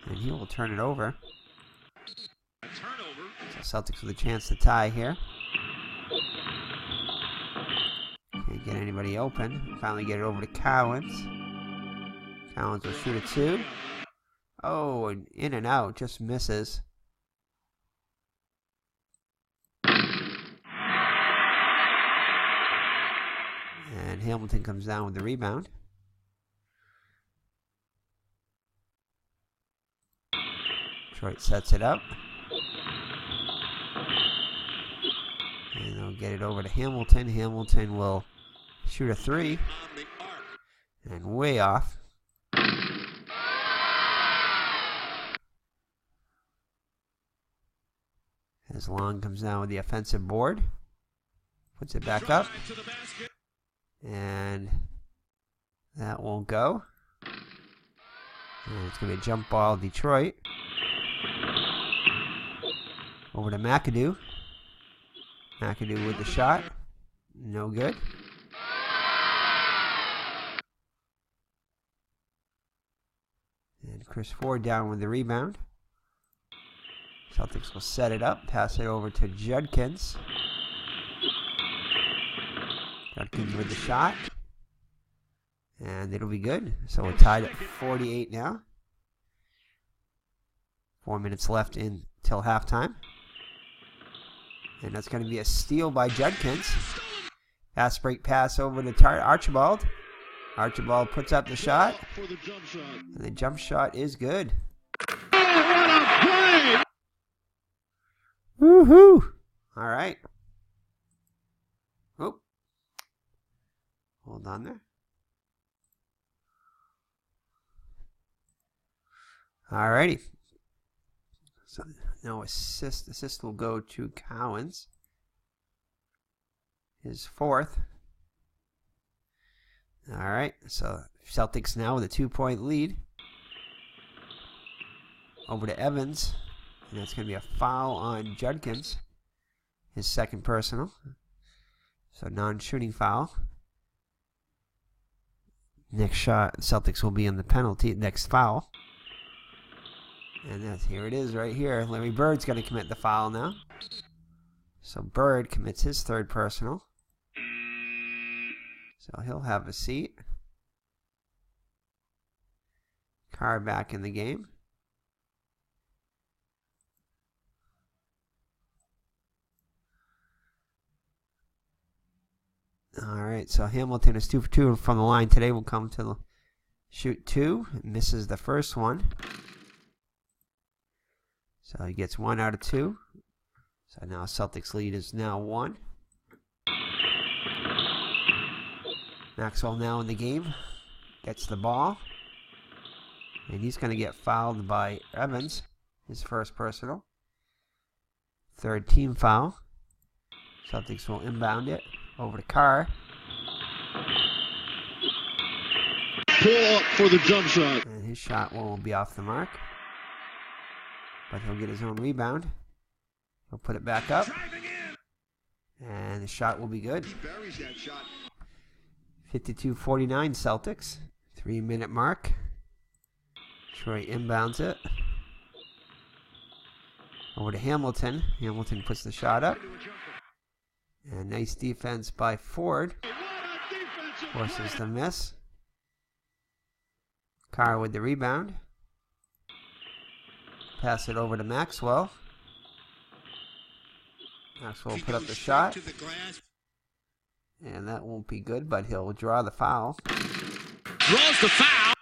And he will turn it over. So Celtics with a chance to tie here. Can't get anybody open. Finally get it over to Cowens. Cowens will shoot a 2. Oh, and in and out. Just misses. And Hamilton comes down with the rebound. Detroit sets it up. And they'll get it over to Hamilton. Hamilton will shoot a 3. And way off. As Long comes down with the offensive board. Puts it back up. And that won't go. And it's going to be a jump ball, Detroit. Over to McAdoo. McAdoo with the shot. No good. And Chris Ford down with the rebound. Celtics will set it up. Pass it over to Judkins. Judkins with the shot. And it'll be good. So we're tied at 48 now. 4 minutes left until halftime. And that's going to be a steal by Judkins. Fast break pass over to Archibald. Archibald puts up the shot. And the jump shot is good. Woohoo! All right. Oh. Hold on there. All righty. So no assist. Assist will go to Cowens. His fourth. All right. So Celtics now with a 2-point lead. Over to Evans. And that's going to be a foul on Judkins. His second personal. So non-shooting foul. Next shot, Celtics will be in the penalty. Next foul. And here it is right here. Larry Bird's going to commit the foul now. So Bird commits his third personal. So he'll have a seat. Carr back in the game. All right, so Hamilton is 2 for 2 from the line today. Will come to the shoot 2. Misses the first one. So he gets 1 out of 2. So now Celtics lead is now 1. Maxwell now in the game. Gets the ball. And he's going to get fouled by Evans. His first personal. Third team foul. Celtics will inbound it. Over to Carr. Pull up for the jump shot. And his shot will be off the mark. But he'll get his own rebound. He'll put it back up. And the shot will be good. 52-49 Celtics. 3-minute mark. Detroit inbounds it. Over to Hamilton. Hamilton puts the shot up. And nice defense by Ford. Forces the miss. Carr with the rebound. Pass it over to Maxwell. Maxwell put up the shot. And that won't be good, but he'll draw the foul. Draws the foul.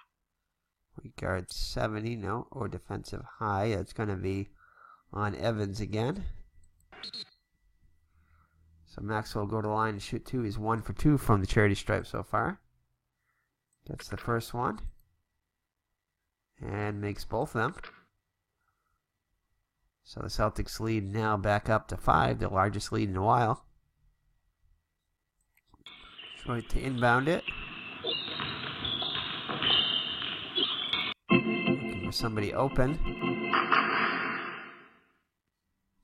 We guard 70, no, or defensive high. It's going to be on Evans again. So Maxwell will go to the line and shoot 2. He's 1 for 2 from the charity stripe so far. Gets the first one. And makes both of them. So the Celtics lead now back up to 5, the largest lead in a while. Detroit to inbound it. Looking for somebody open.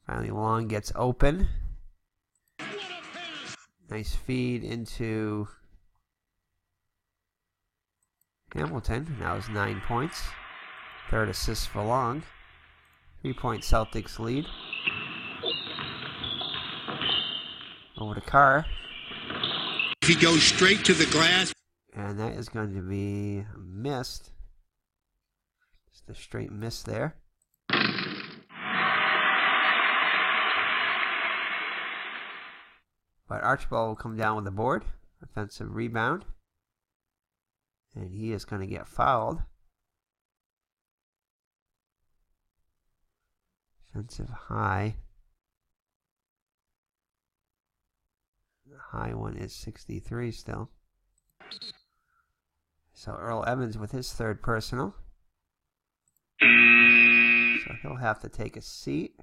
Finally Long gets open. Nice feed into Hamilton. Now it's 9 points. Third assist for Long. 3-point Celtics lead. Over to Carr. He goes straight to the glass. And that is going to be missed. Just a straight miss there. But Archibald will come down with the board. Offensive rebound. And he is going to get fouled. Offensive high. The high one is 63 still. So Earl Evans with his third personal. So he'll have to take a seat.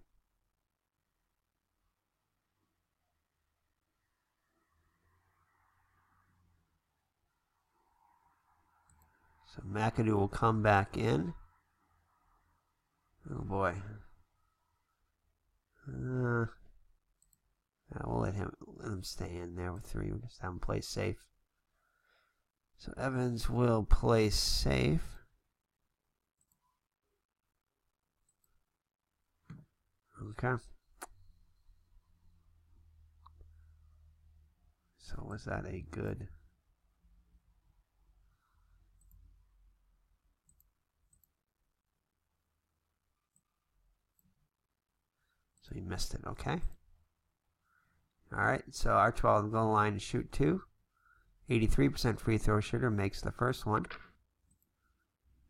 So McAdoo will come back in. Oh boy. We'll let him stay in there with 3. We'll just have him play safe. So Evans will play safe. Okay. So was that a good... So he missed it, okay. Alright, so Archibald will go to the line and shoot 2. 83% free throw shooter, makes the first one.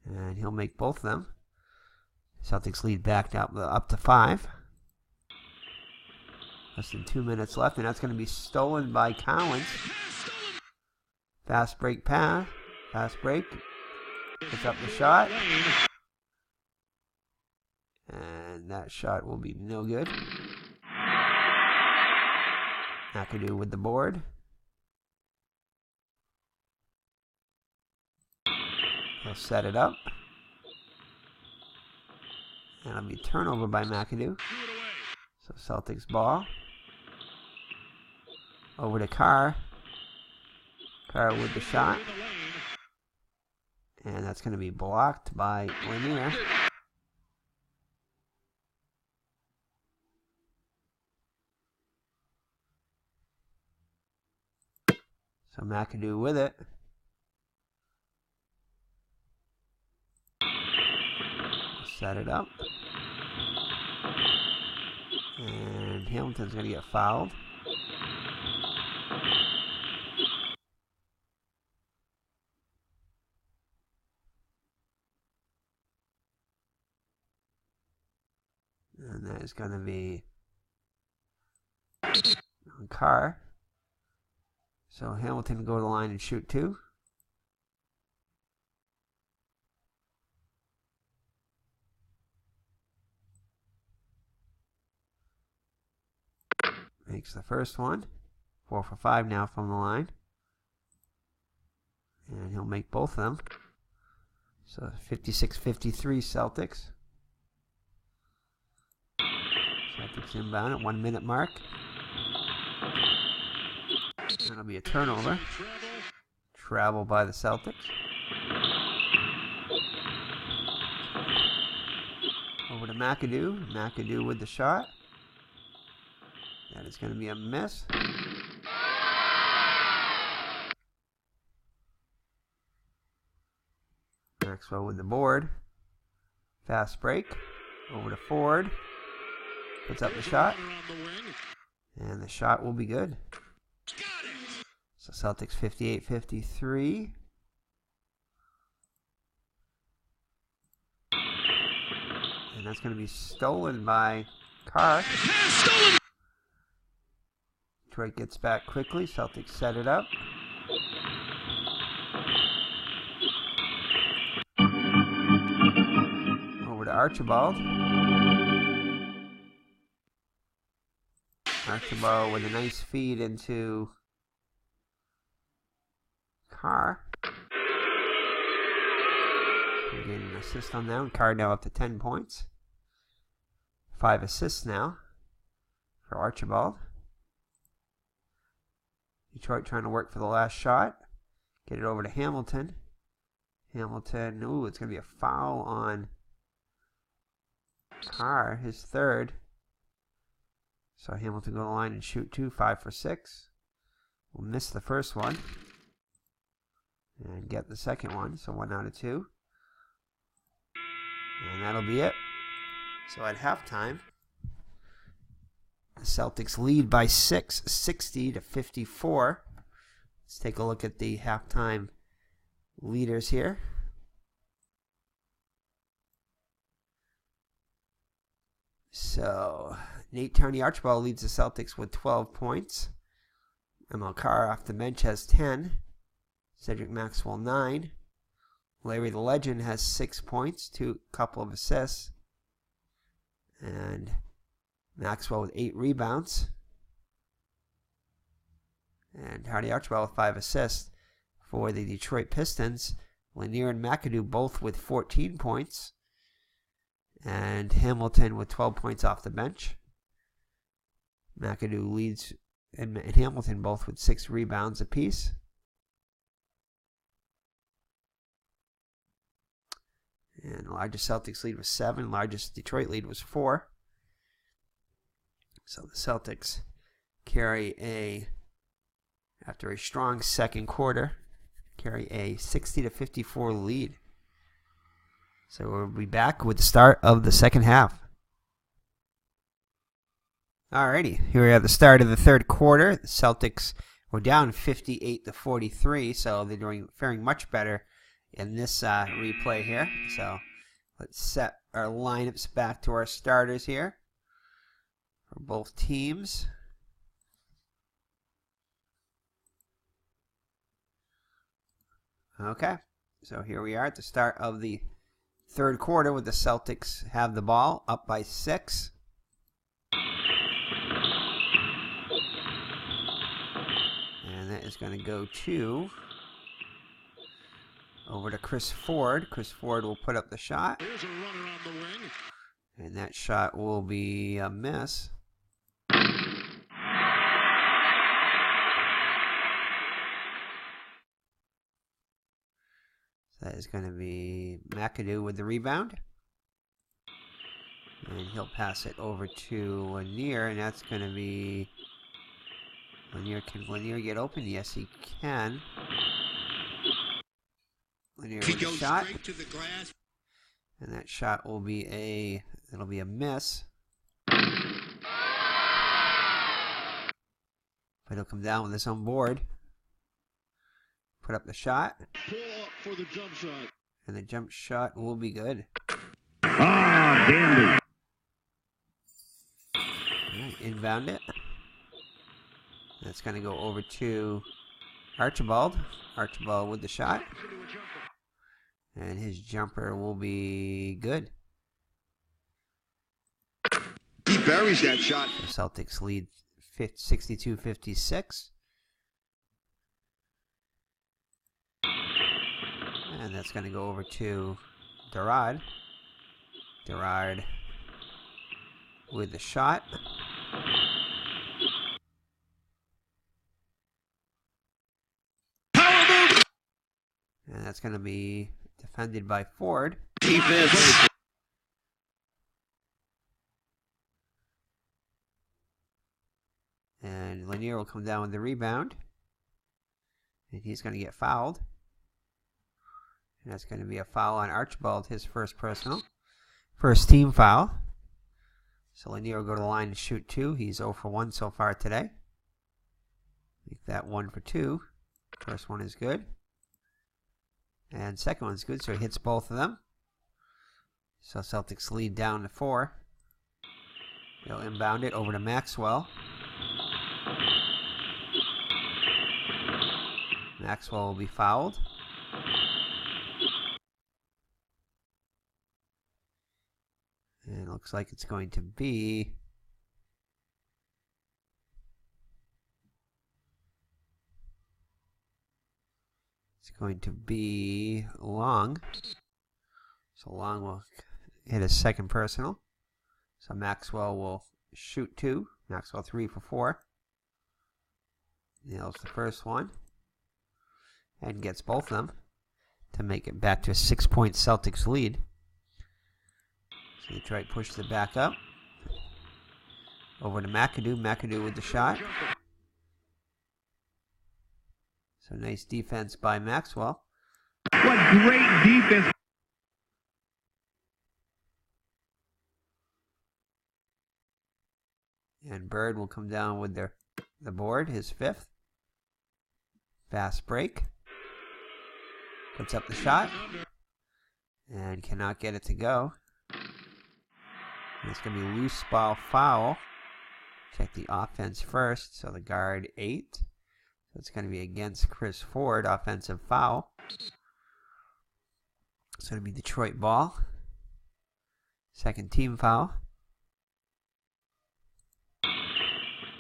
And he'll make both of them. Celtics lead back up to 5. Less than 2 minutes left, and that's going to be stolen by Collins. Fast break pass. Fast break. Puts up the shot. And that shot will be no good. McAdoo with the board. He'll set it up. And it'll be turnover by McAdoo. So Celtics ball. Over to Carr. Carr with the shot. And that's going to be blocked by Lanier. So McAdoo with it. Set it up. And Hamilton's going to get fouled. And that is going to be on Carr. So Hamilton will go to the line and shoot 2. Makes the first one. 4 for 5 now from the line. And he'll make both of them. So 56-53 Celtics. Celtics inbound at 1 minute mark. That'll be a turnover. Travel by the Celtics. Over Over to McAdoo. McAdoo with the shot. That is going to be a miss. Maxwell with the board. Fast break. Over to Ford. Puts up the shot. And the shot will be good. So Celtics 58-53. And that's going to be stolen by Carr. Detroit gets back quickly. Celtics set it up. Over to Archibald. Archibald with a nice feed into Carr. Getting an assist on that one. Carr now up to 10 points. 5 assists now for Archibald. Detroit trying to work for the last shot. Get it over to Hamilton. Hamilton, ooh, it's going to be a foul on Carr, his third. So Hamilton go to the line and shoot 2, 5 for 6. We'll miss the first one. And get the second one, so 1 out of 2. And that'll be it. So at halftime, the Celtics lead by 6, 60-54. Let's take a look at the halftime leaders here. So Nate Tony Archibald leads the Celtics with 12 points. Emil Carr off the bench has 10. Cedric Maxwell 9. Larry the Legend has 6 points, couple of assists. And Maxwell with 8 rebounds. And Hardy Archibald with 5 assists. For the Detroit Pistons, Lanier and McAdoo both with 14 points. And Hamilton with 12 points off the bench. McAdoo leads, and Hamilton both with 6 rebounds apiece. And the largest Celtics lead was 7. Largest Detroit lead was 4. So the Celtics carry after a strong second quarter, carry a 60-54 lead. So we'll be back with the start of the second half. Alrighty, here we are at the start of the third quarter. The Celtics were down 58-43, so they're faring much better in this replay here. So let's set our lineups back to our starters here for both teams. Okay, so here we are at the start of the third quarter with the Celtics have the ball up by 6. And that is going to go over to Chris Ford. Chris Ford will put up the shot. Here's a runner on the wing. And that shot will be a miss. So that is going to be McAdoo with the rebound. And he'll pass it over to Lanier, and that's going to be Lanier. Can Lanier get open? Yes, he can. Lanier with a shot. Straight to the glass. And that shot will be it'll be a miss. But he'll come down with his own board. Put up the shot. Pull up for the jump shot. And the jump shot will be good. Ah, dandy. Alright, inbound it. That's going to go over to Archibald. Archibald with the shot. And his jumper will be good. He buries that shot. The Celtics lead 62-56. And that's going to go over to Durard. Durard with the shot. And that's going to be defended by Ford. Defense. And Lanier will come down with the rebound. And he's going to get fouled. And that's going to be a foul on Archibald, his first personal. First team foul. So Lanier will go to the line and shoot 2. He's 0 for 1 so far today. Make that 1 for 2. First one is good. And second one's good, so he hits both of them. So Celtics lead down to 4. They'll inbound it over to Maxwell. Maxwell will be fouled. And it looks like it's going to be Long. So Long will hit his second personal. So Maxwell will shoot 2. Maxwell 3 for 4. Nails the first one. And gets both of them to make it back to a 6-point Celtics lead. So Detroit pushes it back up. Over to McAdoo. McAdoo with the shot. So nice defense by Maxwell. What great defense. And Bird will come down with the board, his 5th. Fast break. Puts up the shot. And cannot get it to go. And it's going to be loose ball foul. Check the offense first. So the guard 8. So it's going to be against Chris Ford. Offensive foul. It's going to be Detroit ball. Second team foul.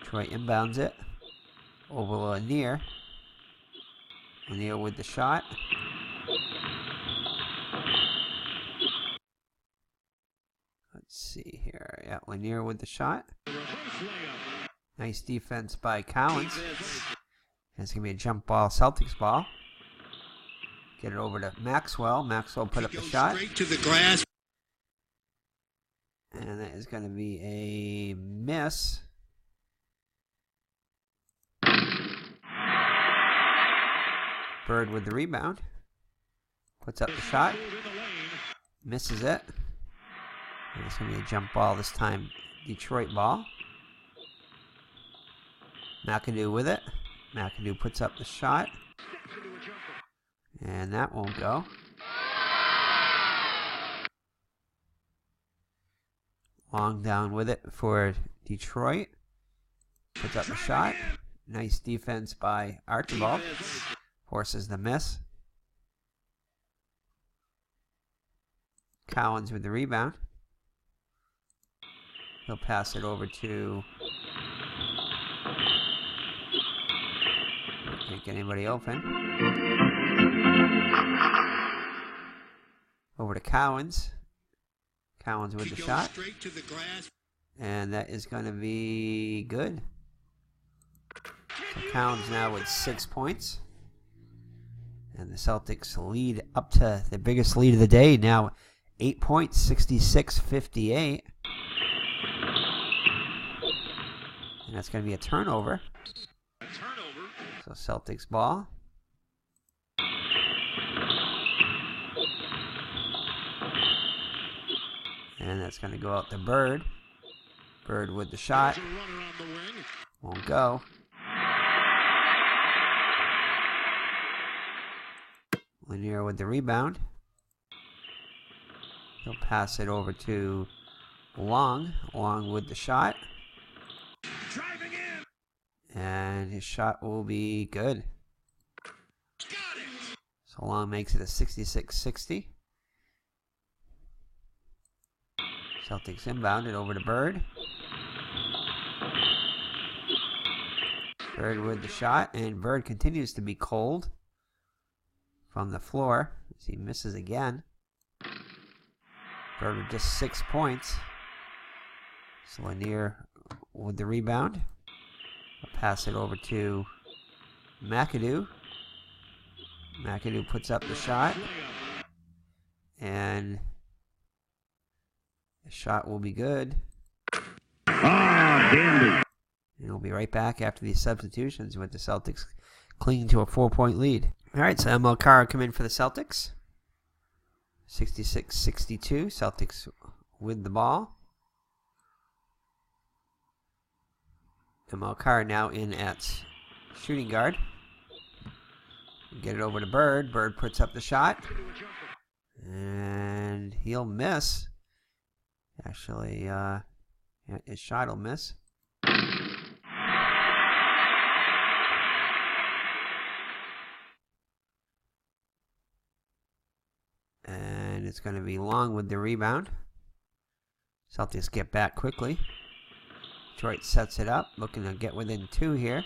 Detroit inbounds it. Over Lanier. Lanier with the shot. Let's see here. Yeah, Lanier with the shot. Nice defense by Collins. And it's going to be a jump ball, Celtics ball. Get it over to Maxwell. Maxwell put up the shot. Straight to the glass. And that is going to be a miss. Bird with the rebound. Puts up the shot. Misses it. And it's going to be a jump ball this time. Detroit ball. McAdoo with it. McAdoo puts up the shot. And that won't go. Long down with it for Detroit. Puts up the shot. Nice defense by Archibald. Forces the miss. Collins with the rebound. He'll pass it over to... Can't get anybody open. Over to Collins. Collins with the shot. Straight to the glass. And that is going to be good. So Collins now with 6 points. And the Celtics lead up to the biggest lead of the day. Now 8 points, 66-58. And that's going to be a turnover. So Celtics ball. And that's going to go out to Bird. Bird with the shot. Won't go. Lanier with the rebound. He'll pass it over to Long. Long with the shot. And his shot will be good. So Long makes it a 66-60. Celtics inbound it over to Bird. Bird with the shot, and Bird continues to be cold from the floor as he misses again. Bird with just 6 points. So Lanier with the rebound. I'll pass it over to McAdoo. McAdoo puts up the shot. And the shot will be good. Ah, dandy. And we'll be right back after these substitutions with the Celtics clinging to a 4-point lead. All right, so ML Carr come in for the Celtics. 66-62. Celtics with the ball. ML Carr now in at shooting guard. Get it over to Bird. Bird puts up the shot. And he'll miss. Actually, his shot will miss. And it's going to be Long with the rebound. Celtics get back quickly. Detroit sets it up, looking to get within 2 here.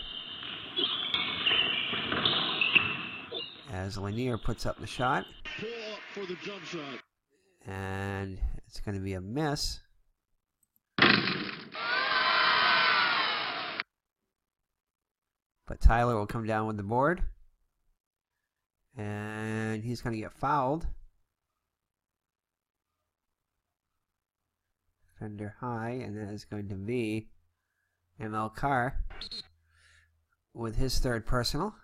As Lanier puts up the shot. Pull up for the jump shot. And it's going to be a miss. But Tyler will come down with the board. And he's going to get fouled. Defender high, and that is going to be ML Carr with his 3rd personal.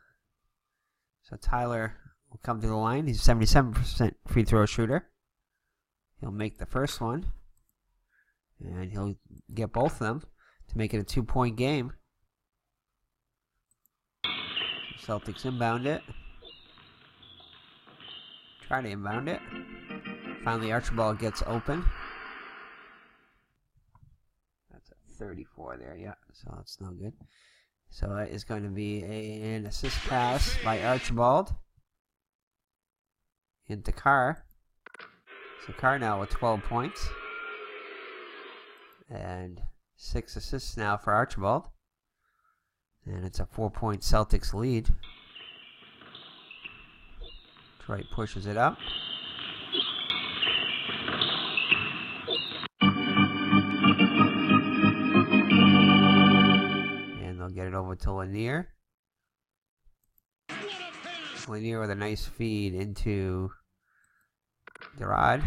So Tyler will come to the line. He's a 77% free throw shooter. He'll make the first one. And he'll get both of them to make it a 2-point game. Celtics inbound it. Try to inbound it. Finally, Archibald gets open. That's a 34 there, yeah. So that's no good. So that is going to be an assist pass by Archibald into Carr. So Carr now with 12 points. And 6 assists now for Archibald. And it's a 4-point Celtics lead. Detroit pushes it up. And they'll get it over to Lanier. Lanier with a nice feed into Gerard.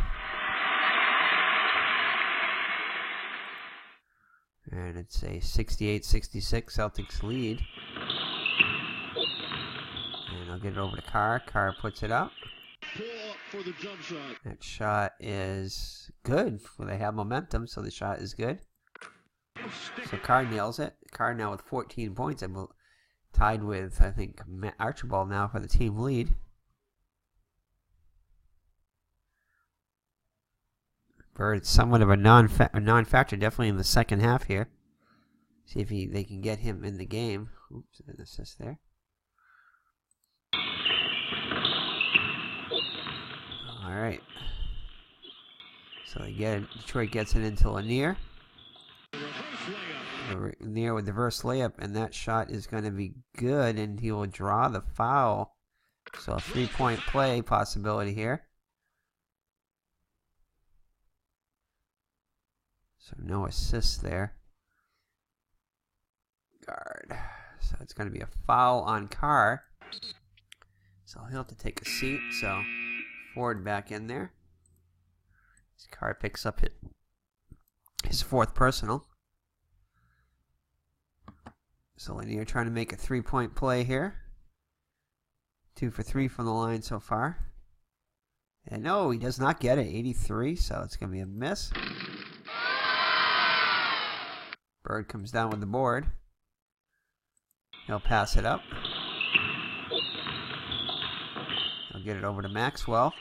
And it's a 68-66 Celtics lead. And I'll get it over to Carr. Carr puts it up. Pull up for the jump shot. That shot is good. Well, they have momentum, so the shot is good. So Carr nails it. Carr now with 14 points. I'm tied with, I think, Archibald now for the team lead. Bird, somewhat of a non-factor, definitely in the second half here. See if they can get him in the game. Oops, an assist there. All right. So Detroit gets it into Lanier. Lanier with the reverse layup, and that shot is going to be good, and he will draw the foul. So a 3-point play possibility here. So no assist there. Guard. So it's going to be a foul on Carr. So he'll have to take a seat. So Ford back in there. Carr picks up his 4th personal. So Lanier trying to make a 3-point play here. 2 for 3 from the line so far. And no, he does not get it. 83, so it's going to be a miss. Bird comes down with the board. He'll pass it up. He'll get it over to Maxwell.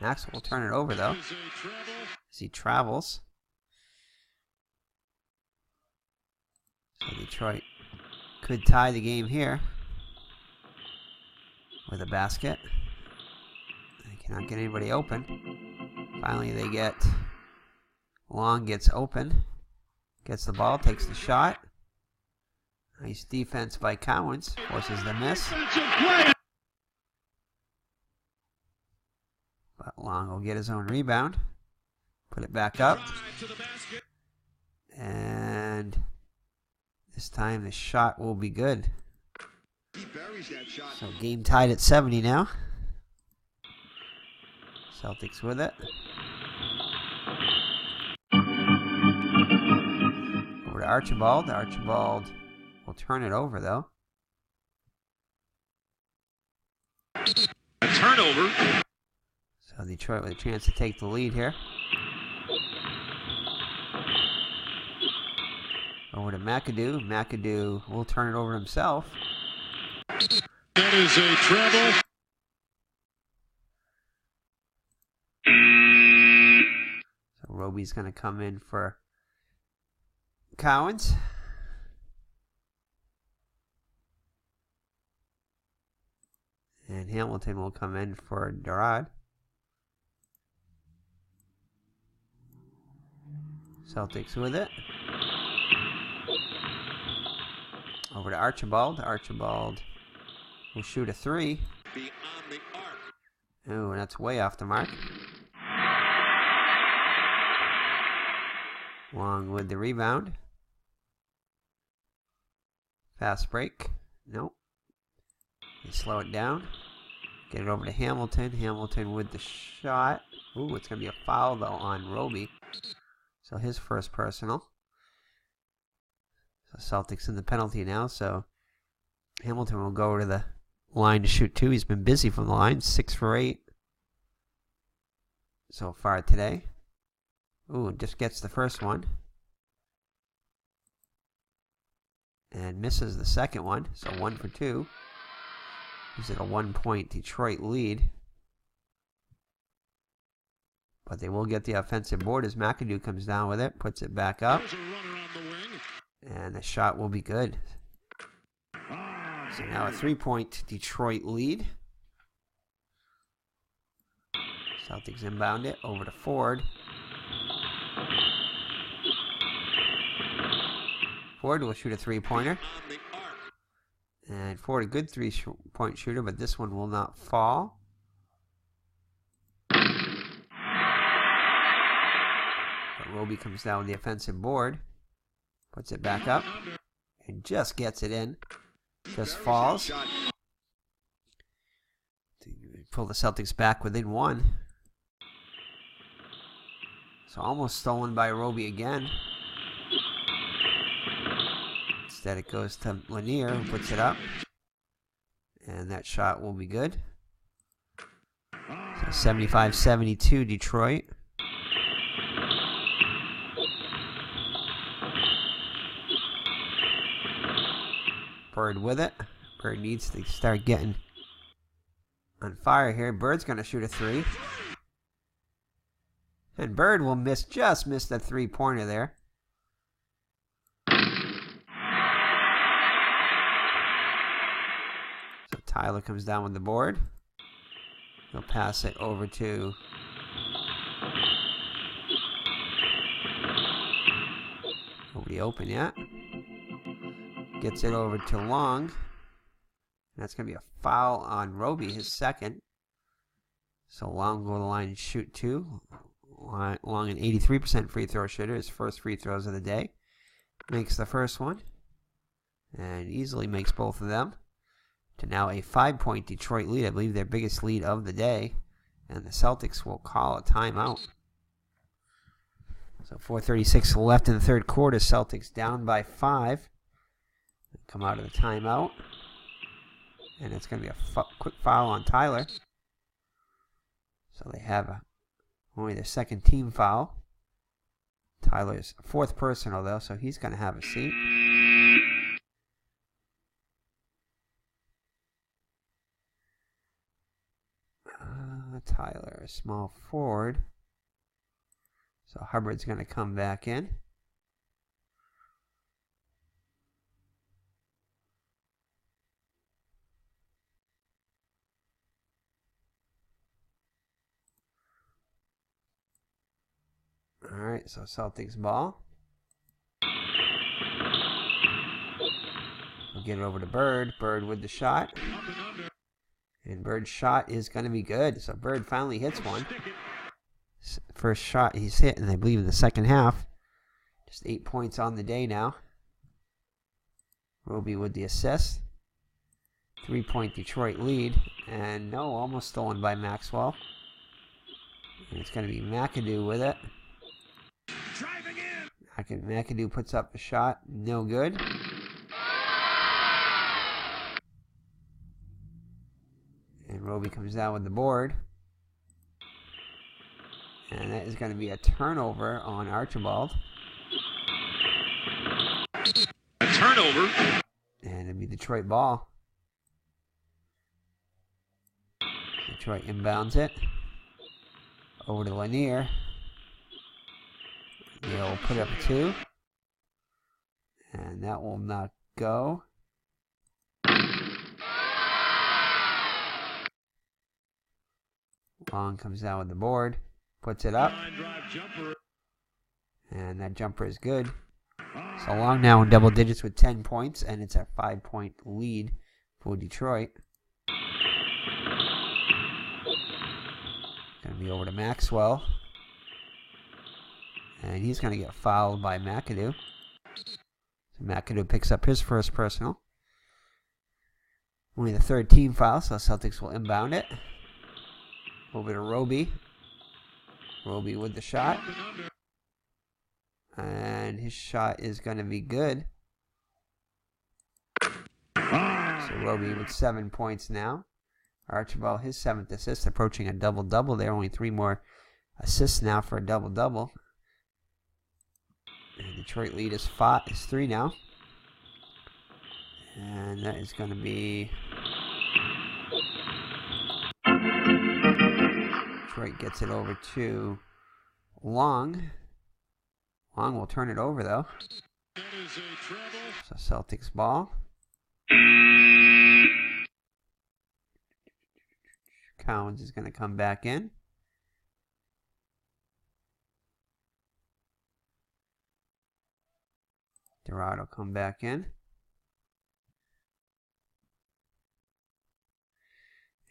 Maxwell will turn it over, though, as he travels. So Detroit could tie the game here with a basket. They cannot get anybody open. Finally, they get Long gets open. Gets the ball, takes the shot. Nice defense by Cowens. Forces the miss. But Long will get his own rebound. Put it back up. And this time the shot will be good. He buries that shot. So game tied at 70 now. Celtics with it. Over to Archibald. Archibald will turn it over, though. A turnover. So Detroit with a chance to take the lead here. Over to McAdoo. McAdoo will turn it over himself. That is a treble. So Roby's going to come in for Cowens. And Hamilton will come in for Durad. Celtics with it. Over to Archibald. Archibald will shoot a three. Beyond the arc. Oh, and that's way off the mark. Long with the rebound. Fast break. Nope. They slow it down. Get it over to Hamilton. Hamilton with the shot. Ooh, it's going to be a foul, though, on Roby. So his first personal. So Celtics in the penalty now. So Hamilton will go to the line to shoot two. He's been busy from the line. 6 for 8 so far today. Ooh, just gets the first one. And misses the second one. So 1 for 2. He's at a 1-point Detroit lead. But they will get the offensive board as McAdoo comes down with it. Puts it back up. There's a runner on the wing. And the shot will be good. So now a 3-point Detroit lead. Celtics inbound it over to Ford. Ford will shoot a 3-pointer. On the arc. And Ford a good 3-point shooter, but this one will not fall. But Roby comes down with the offensive board. Puts it back up. And just gets it in. Just falls. Shot. Pull the Celtics back within 1. So almost stolen by Roby again. Instead it goes to Lanier, who puts it up. And that shot will be good. So 75-72 Detroit. Bird with it. Bird needs to start getting on fire here. Bird's going to shoot a 3. And Bird will just miss the 3-pointer there. So Tyler comes down with the board. He'll pass it over to nobody open yet. Gets it over to Long. That's going to be a foul on Roby, his second. So Long will go to the line and shoot 2. Long an 83% free throw shooter. His first free throws of the day. Makes the first one. And easily makes both of them. To now a 5-point Detroit lead. I believe their biggest lead of the day. And the Celtics will call a timeout. So 4:36 left in the third quarter. Celtics down by 5. Come out of the timeout. And it's going to be a quick foul on Tyler. So they have only their second team foul. Tyler's 4th personal, though, so he's going to have a seat. Tyler, a small forward. So Hubbard's going to come back in. Alright, so Celtics ball. We'll get it over to Bird. Bird with the shot. And Bird's shot is going to be good. So Bird finally hits one. First shot he's hit, and I believe in the second half. Just 8 points on the day now. Roby with the assist. 3-point Detroit lead. And no, almost stolen by Maxwell. And it's going to be McAdoo with it. McAdoo puts up a shot. No good. And Roby comes down with the board. And that is going to be a turnover on Archibald. A turnover. And it'll be Detroit ball. Detroit inbounds it. Over to Lanier. He'll put up a 2. And that will not go. Long comes down with the board. Puts it up. And that jumper is good. So Long now in double digits with 10 points. And it's a 5-point lead for Detroit. Going to be over to Maxwell. And he's going to get fouled by McAdoo. So McAdoo picks up his first personal. Only the third team foul, so Celtics will inbound it. Over to Roby. Roby with the shot. And his shot is going to be good. So Roby with 7 points now. Archibald, his 7th assist, approaching a double-double there. Only 3 more assists now for a double-double. And Detroit lead is 3 now. And that is going to be... Detroit gets it over to Long. Long will turn it over, though. So Celtics ball. Cowens is going to come back in. Dorado come back in.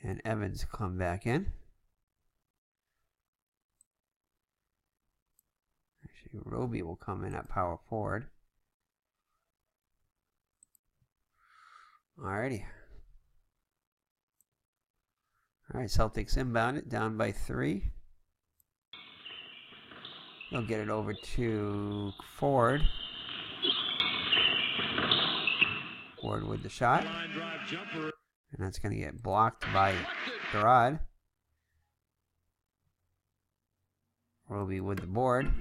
And Evans come back in. Actually, Roby will come in at power forward. Alrighty. Alright, Celtics inbound it, down by 3. They'll get it over to Ford. Ford with the shot. And that's going to get blocked by Gerard. Roby with the board.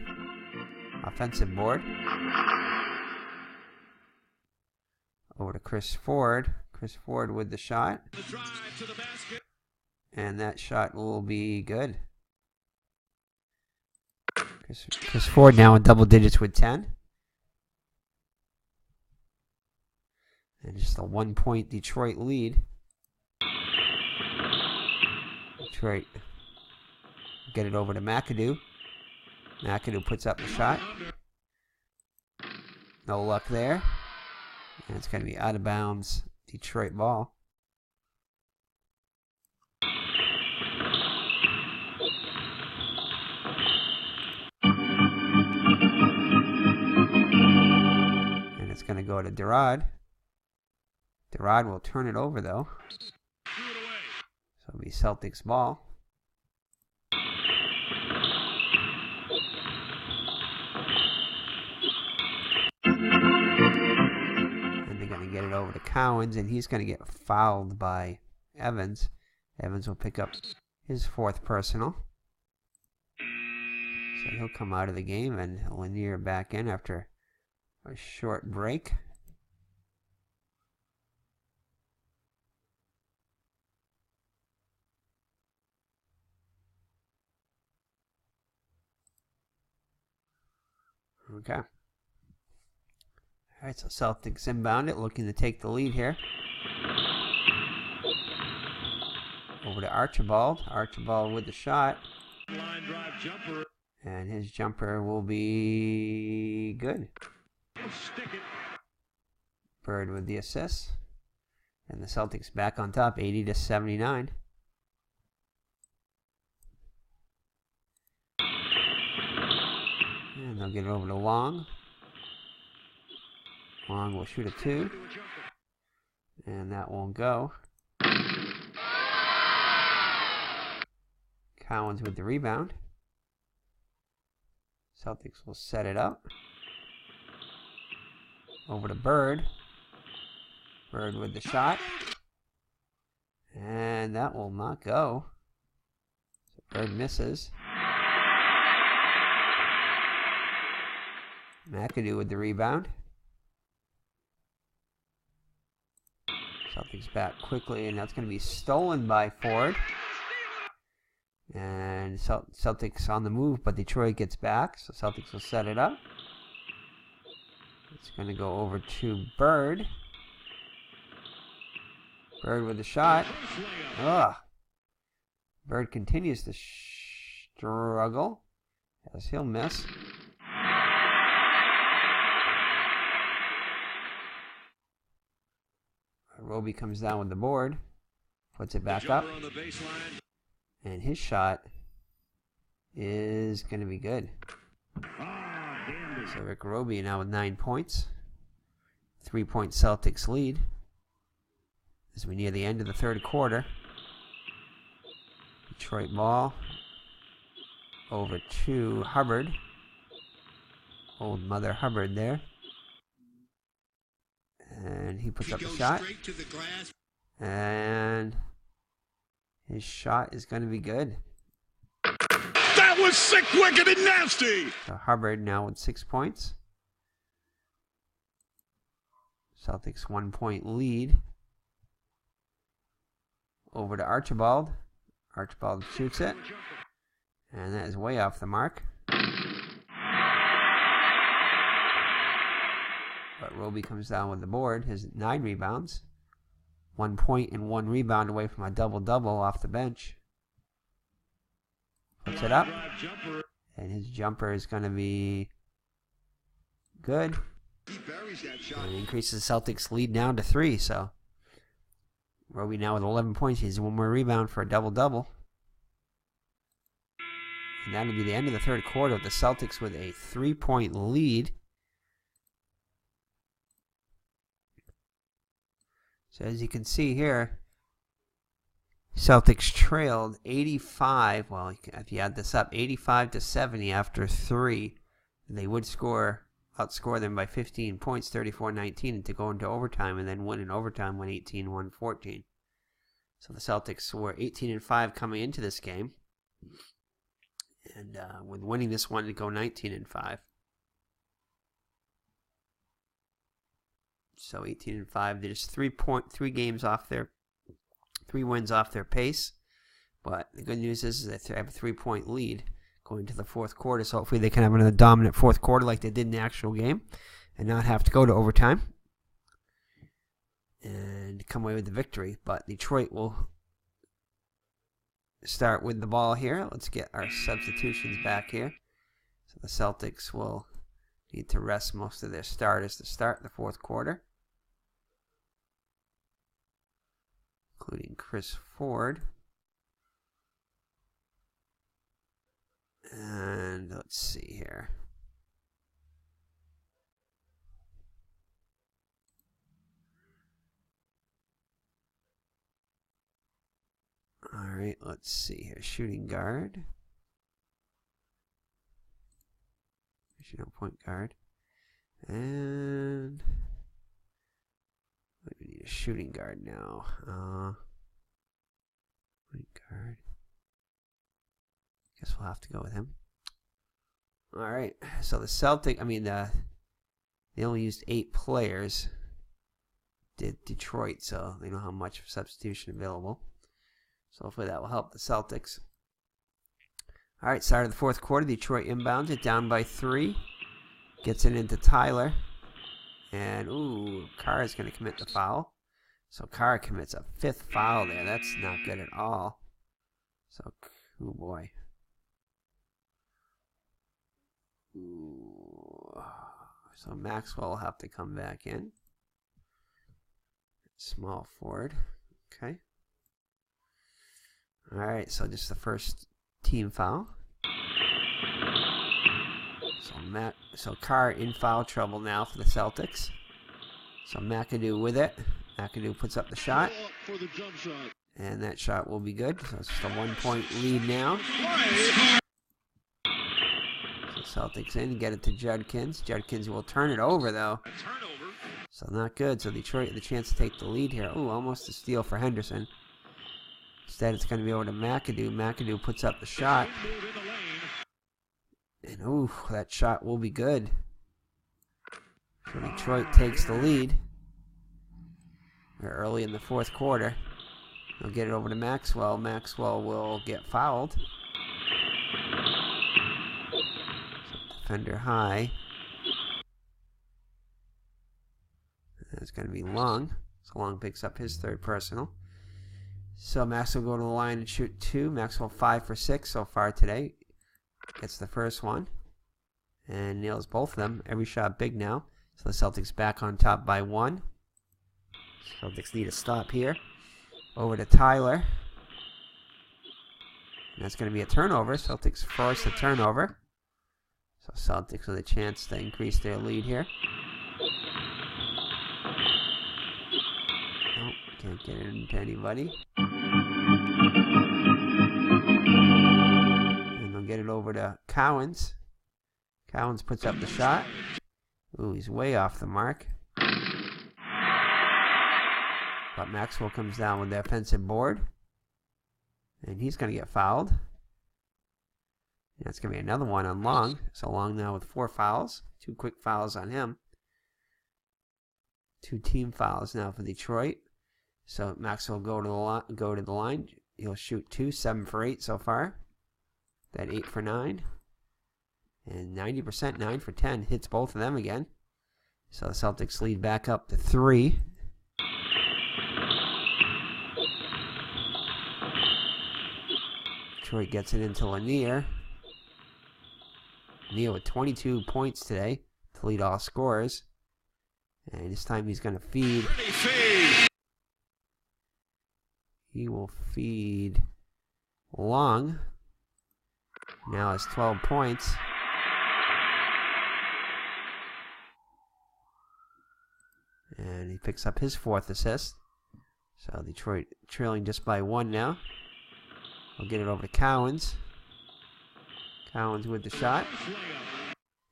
Offensive board. Over to Chris Ford. Chris Ford with the shot. And that shot will be good. Chris Ford now in double digits with 10. And just a 1-point Detroit lead. Detroit get it over to McAdoo. McAdoo puts up the shot. No luck there. And it's going to be out of bounds. Detroit ball. And it's going to go to Durad. Durad will turn it over, though. So it'll be Celtics ball. And they're going to get it over to Cowens, and he's going to get fouled by Evans. Evans will pick up his 4th personal. So he'll come out of the game, and Lanier back in after a short break. Okay. All right, so Celtics inbound it, looking to take the lead here. Over to Archibald. Archibald with the shot. Line drive jumper. And his jumper will be good. Stick it. Bird with the assist. And the Celtics back on top, 80-79. And they'll get it over to Long. Long will shoot a 2. And that won't go. Cowens with the rebound. Celtics will set it up. Over to Bird. Bird with the shot. And that will not go. So Bird misses. McAdoo with the rebound. Celtics back quickly, and that's going to be stolen by Ford. And Celtics on the move, but Detroit gets back, so Celtics will set it up. It's going to go over to Bird. Bird with the shot. Ugh. Bird continues to struggle as he'll miss. Roby comes down with the board, puts it back up, and his shot is going to be good. So Rick Roby now with 9 points. 3-point Celtics lead as we near the end of the third quarter. Detroit ball over to Hubbard. Old Mother Hubbard there. And he puts up a shot. And his shot is going to be good. That was sick, wicked, and nasty. So Hubbard now with 6 points. Celtics 1 point lead. Over to Archibald. Archibald shoots it. And that is way off the mark. But Roby comes down with the board. His 9 rebounds. 1 point and 1 rebound away from a double-double off the bench. Puts it up. And his jumper is going to be good. And increases the Celtics lead down to 3. So Roby now with 11 points. He has 1 more rebound for a double-double. And that'll be the end of the third quarter with the Celtics with a 3-point lead. So as you can see here, Celtics trailed 85, well, if you add this up, 85 to 70 after 3. And they would outscore them by 15 points, 34-19, to go into overtime and then win in overtime, win 18-1-14. So the Celtics were 18-5 coming into this game. And with winning this one, to go 19-5. So 18-5. They're just 3 wins off their pace. But the good news is that they have a 3-point lead going to the fourth quarter. So hopefully they can have another dominant fourth quarter like they did in the actual game and not have to go to overtime and come away with the victory. But Detroit will start with the ball here. Let's get our substitutions back here. So the Celtics will need to rest most of their starters to start the fourth quarter, including Chris Ford. And let's see here. All right, let's see here. Shooting guard. Actually, no, point guard. And we need a shooting guard now. Point guard. Guess we'll have to go with him. All right. So the they only used 8 players. Did Detroit, so they know how much substitution available. So hopefully that will help the Celtics. All right, start of the fourth quarter. Detroit inbounds it, down by 3. Gets it into Tyler. And, Carr is going to commit the foul. So Carr commits a 5th foul there. That's not good at all. So, oh boy. So Maxwell will have to come back in. Small forward. Okay. All right, so just the first team foul. So Carr in foul trouble now for the Celtics. So McAdoo with it. McAdoo puts up the shot. And that shot will be good. So it's just a 1-point lead now. So Celtics in, get it to Judkins. Judkins will turn it over, though. So not good. So Detroit had the chance to take the lead here. Ooh, almost a steal for Henderson. Instead, it's going to be over to McAdoo. McAdoo puts up the shot. And ooh, that shot will be good. So Detroit takes the lead. We're early in the fourth quarter. They'll get it over to Maxwell. Maxwell will get fouled. Defender high. It's going to be Long. So Long picks up his third personal. So Maxwell will go to the line and shoot 2. Maxwell 5 for 6 so far today. Gets the first one. And nails both of them. Every shot big now. So the Celtics back on top by 1. Celtics need a stop here. Over to Tyler. And that's going to be a turnover. Celtics force a turnover. So Celtics with a chance to increase their lead here. Nope, can't get it into anybody. And they'll get it over to Cowens. Cowens puts up the shot. Ooh, he's way off the mark. But Maxwell comes down with the offensive board. And he's going to get fouled. And that's going to be another one on Long. So Long now with 4 fouls. 2 quick fouls on him. 2 team fouls now for Detroit. So Maxwell go to the line. He'll shoot 2, 7 for 8 so far. That 8 for 9. And 90%, 9 for 10. Hits both of them again. So the Celtics lead back up to 3. Detroit gets it into Lanier. Lanier with 22 points today to lead all scorers. And this time he's going to feed. He will feed Long. Now has 12 points. And he picks up his 4th assist. So Detroit trailing just by 1 now. I'll get it over to Cowens. Cowens with the shot.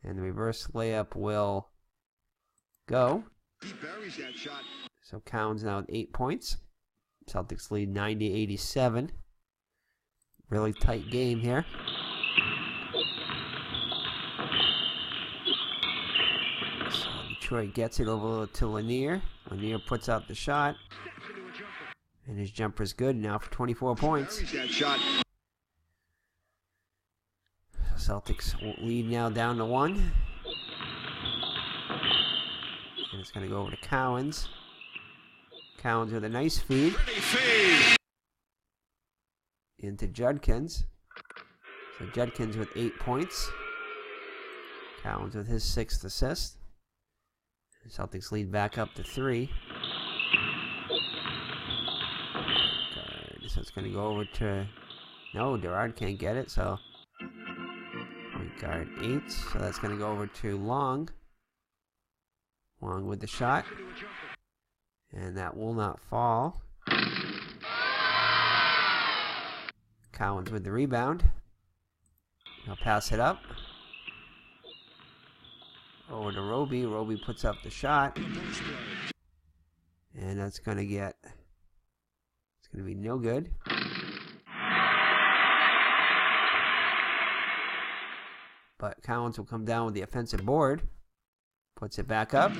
And the reverse layup will go. He buries that shot. So Cowens now with 8 points. Celtics lead 90-87. Really tight game here. So Detroit gets it over to Lanier. Lanier puts out the shot. And his jumper's good now for 24 points. That shot. Celtics lead now down to 1. And it's going to go over to Cowens. Cowens with a nice feed. Into Judkins. So Judkins with 8 points. Cowens with his 6th assist. Celtics lead back up to 3. So it's going to go over to... No, Durard can't get it, so... Point guard 8. So that's going to go over to Long. Long with the shot. And that will not fall. Cowens with the rebound. He'll pass it up. Over to Roby. Roby puts up the shot. And that's going to get... It's going to be no good. But Cowens will come down with the offensive board. Puts it back up.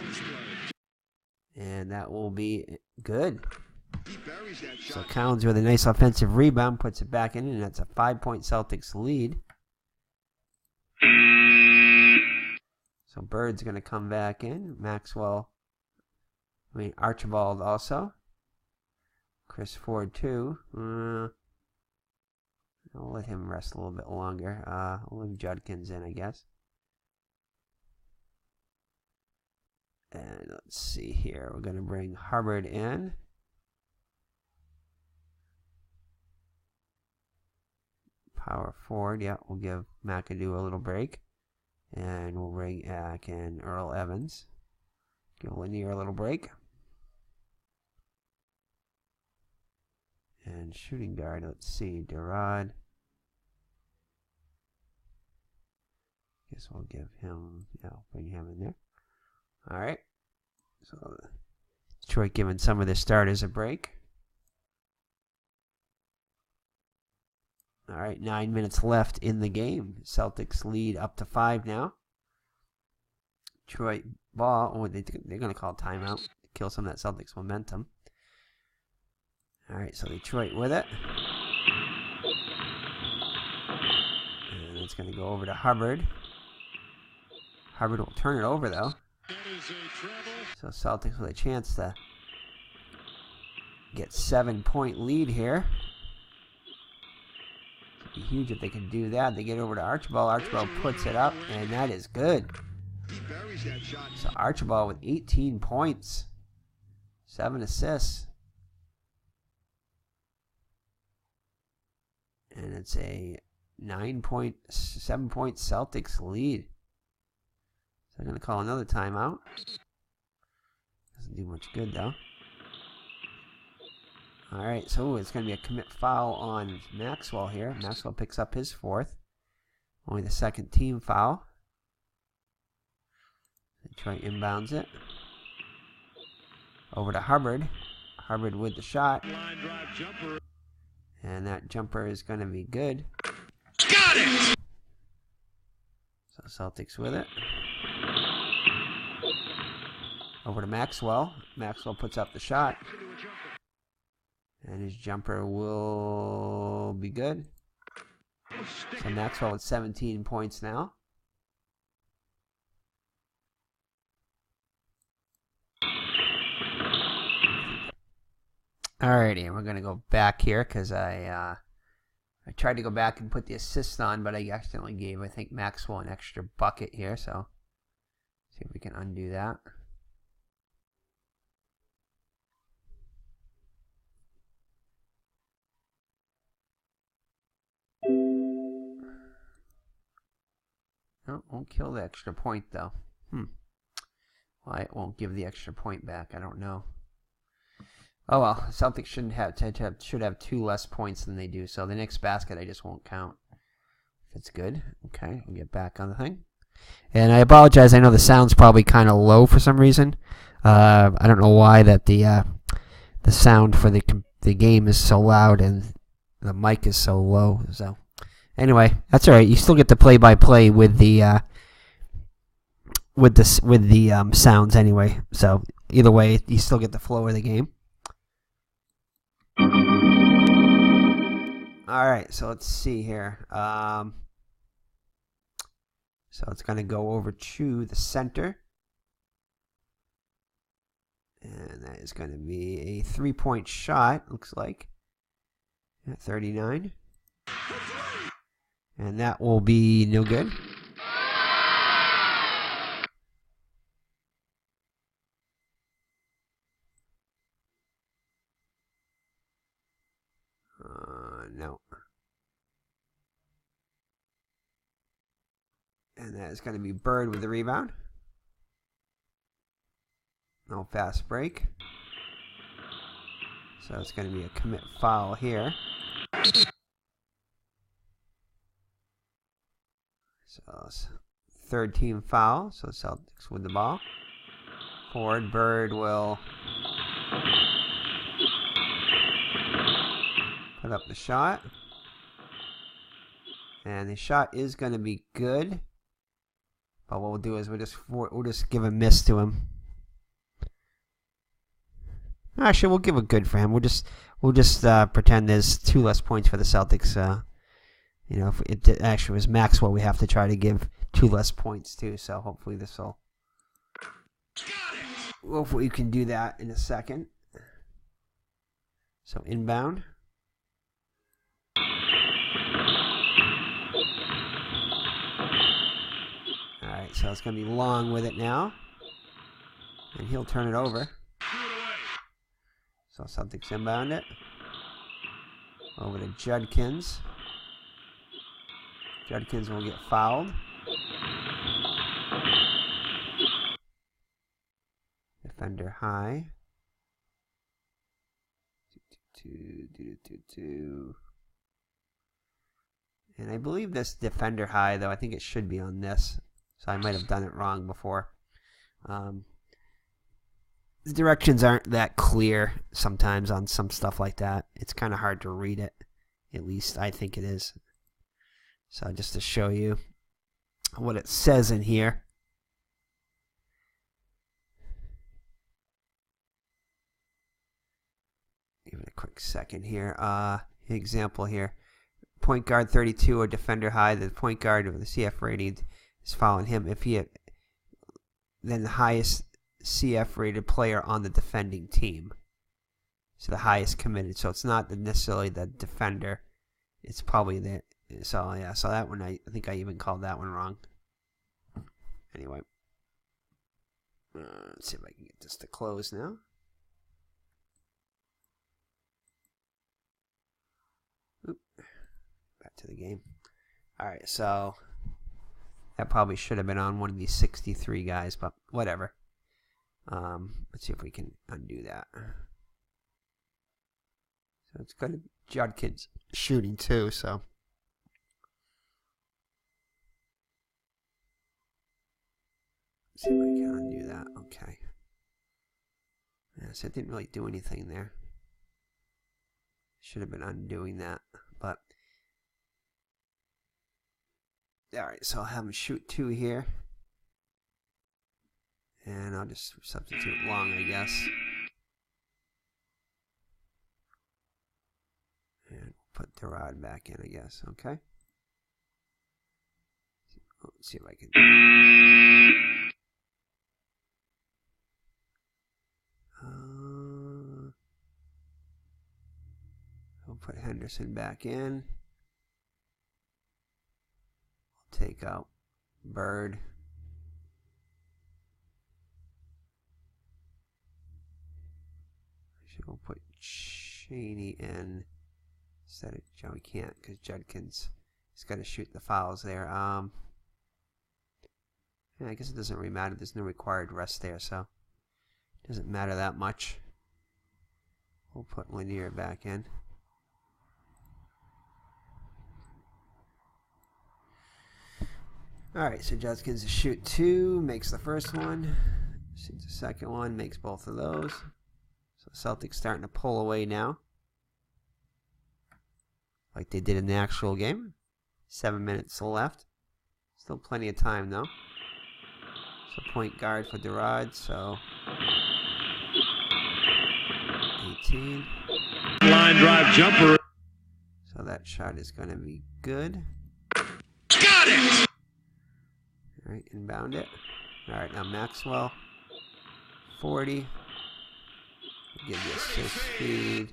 And that will be good. So Cowens with a nice offensive rebound puts it back in, and that's a 5-point Celtics lead. So Bird's going to come back in. Archibald also. Chris Ford too. I'll let him rest a little bit longer. I'll leave Judkins in, I guess. And let's see here. We're going to bring Hubbard in. Power forward. Yeah, we'll give McAdoo a little break. And we'll bring back in Earl Evans. Give Lanier a little break. And shooting guard, let's see. Durad. Guess we'll give him, bring him in there. Alright. So Detroit giving some of their starters a break. All right, 9 minutes left in the game. Celtics lead up to 5 now. Detroit ball. Oh, they're going to call timeout to kill some of that Celtics momentum. All right, so Detroit with it. And it's going to go over to Hubbard. Hubbard will turn it over, though. So Celtics with a chance to get 7-point lead here. It'd be huge if they can do that. They get over to Archibald. Archibald puts it up, and that is good. So Archibald with 18 points, 7 assists. And it's a 7-point Celtics lead. So they're going to call another timeout. Doesn't do much good, though. All right, so it's going to be a commit foul on Maxwell here. Maxwell picks up his 4th. Only the 2nd team foul. Detroit inbounds it. Over to Hubbard. Hubbard with the shot. Line drive jumper. And that jumper is going to be good. Got it! So Celtics with it. Over to Maxwell. Maxwell puts up the shot. And his jumper will be good. So Maxwell with 17 points now. Alrighty, we're going to go back here because I tried to go back and put the assist on, but I accidentally gave, I think, Maxwell an extra bucket here. So see if we can undo that. No, won't kill the extra point, though. Why it won't give the extra point back, I don't know. Oh well, Celtics should have 2 less points than they do, so the next basket I just won't count. If it's good. Okay, we'll get back on the thing. And I apologize, I know the sound's probably kind of low for some reason. I don't know why that the sound for the game is so loud and the mic is so low, so... Anyway, that's all right. You still get the play-by-play with the sounds anyway. So either way, you still get the flow of the game. All right, so let's see here. So it's going to go over to the center, and that is going to be a 3-point shot. Looks like at 39. And that will be no good. No. And that is going to be Bird with the rebound. No fast break. So it's going to be a commit foul here. So it's 3rd team foul. So Celtics with the ball. Forward, Bird will put up the shot. And the shot is going to be good. But what we'll do is we'll just give a miss to him. Actually, we'll give a good for him. We'll just pretend there's 2 less points for the Celtics. You know, if it actually was Maxwell, we have to try to give 2 less points too. So hopefully this will. Hopefully you can do that in a second. So inbound. Alright, so it's going to be Long with it now. And he'll turn it over. So Celtics inbound it. Over to Judkins. Judkins will get fouled. Defender high. 2. And I believe this defender high, though. I think it should be on this. So I might have done it wrong before. the directions aren't that clear sometimes on some stuff like that. It's kind of hard to read it. At least I think it is. So just to show you what it says in here. Give it a quick second here. Example here. Point guard 32 or defender high. The point guard of the CF rating is following him. If he then the highest CF rated player on the defending team. So the highest committed. So it's not necessarily the defender. It's probably the... So yeah, so that one, I think I even called that one wrong. Anyway. Let's see if I can get this to close now. Oop. Back to the game. Alright, so... That probably should have been on one of these 63 guys, but whatever. Let's see if we can undo that. So it's good. Judkins shooting too, so. Let's see if I can undo that. Okay. Yeah, so it didn't really do anything there. Should have been undoing that, but. Alright, so I'll have him shoot 2 here. And I'll just substitute long, I guess. And put the rod back in, I guess. Okay. Let's see if I can. I'll put Henderson back in. I'll take out Bird. We'll put Cheney in instead of Joe. We can't because Judkins has got to shoot the fouls there. Yeah, I guess it doesn't really matter. There's no required rest there, so it doesn't matter that much. We'll put Lanier back in. Alright, so Judkins to shoot 2, makes the first one. Shoots the second one, makes both of those. So Celtics starting to pull away now. Like they did in the actual game. 7 minutes left. Still plenty of time though. So point guard for Durad, so 18. Line drive jumper. So that shot is going to be good. Got it! Alright, inbound it. Alright, now Maxwell. 40. Give you assist speed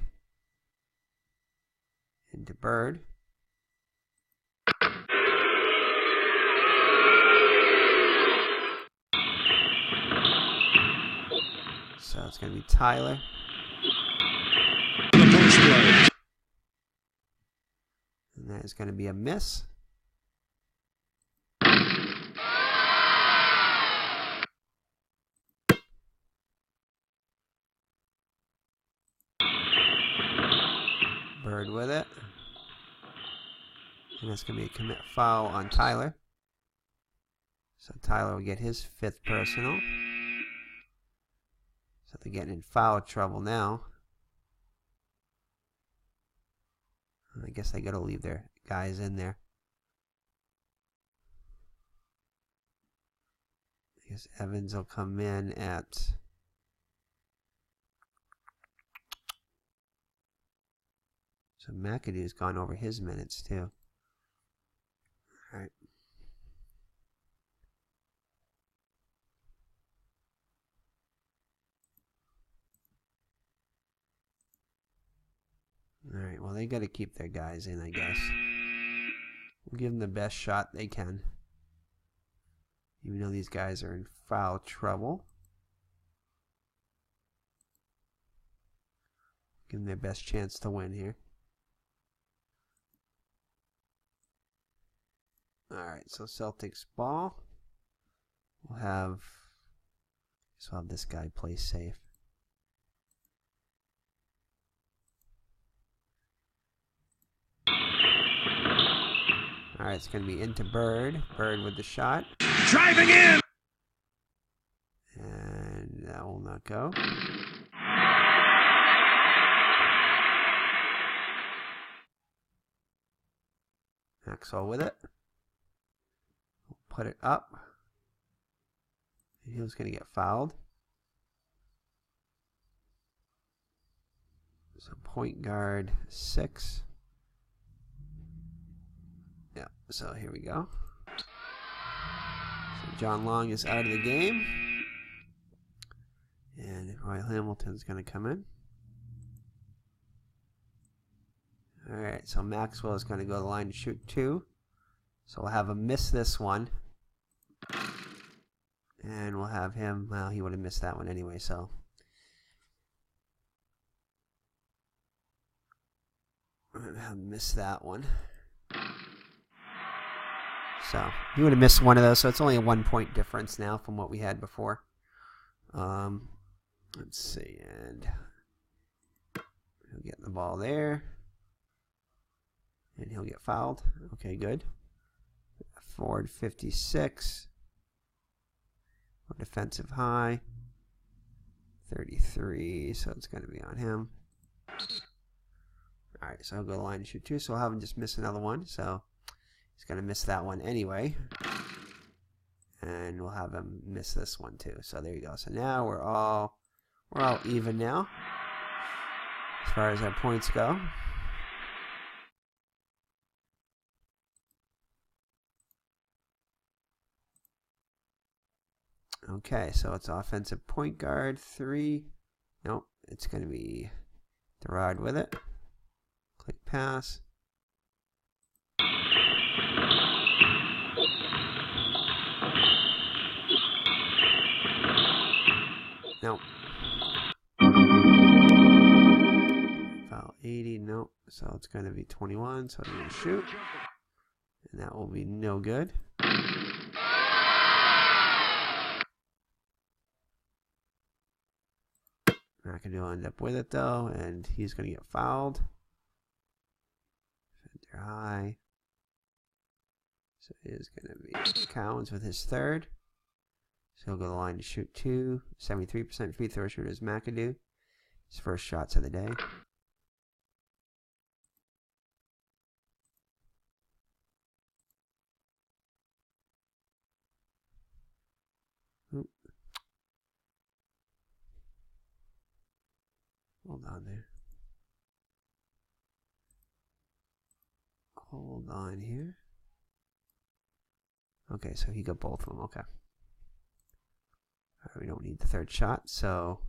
into Bird. So it's going to be Tyler. The post play. And that is going to be a miss. Bird with it. And that's going to be a commit foul on Tyler. So Tyler will get his 5th personal. So they're getting in foul trouble now. I guess they got to leave their guys in there. I guess Evans will come in at... So McAdoo's gone over his minutes too. Alright. Alright, well they got to keep their guys in, I guess. We'll give them the best shot they can. Even though these guys are in foul trouble. Give them their best chance to win here. Alright, so Celtics ball. We'll have this guy play safe. Alright, it's going to be into Bird. Bird with the shot. Driving in! And that will not go. Maxwell with it. We'll put it up. He was going to get fouled. So point guard 6. Yeah, so here we go. So John Long is out of the game. And Roy Hamilton's going to come in. Alright, so Maxwell is going to go to the line to shoot 2. So we'll have him miss this one. And we'll have him, well, he would have missed that one anyway, so. We're going to have him miss that one. So, he would have missed one of those, so it's only a 1-point difference now from what we had before. Let's see, and he'll get the ball there. And he'll get fouled. Okay, good. Forward 56. Defensive high. 33, so it's going to be on him. Alright, so he'll go to the line and shoot 2, so we'll have him just miss another one. So he's going to miss that one anyway. And we'll have him miss this one too. So there you go. So now we're all even now as far as our points go. Okay, so it's offensive point guard 3. Nope, it's going to be Derard with it. Click pass. Nope. Foul 80, nope. So it's going to be 21, so I'm going to shoot. And that will be no good. McAdoo will end up with it though, and he's going to get fouled. Defender high. So it is going to be Cowens with his third. So he'll go to the line to shoot 2. 73% free throw shooter is McAdoo. His first shots of the day. Oop. Hold on there. Hold on here. Okay, so he got both of them. Okay. Alright, we don't need the third shot, so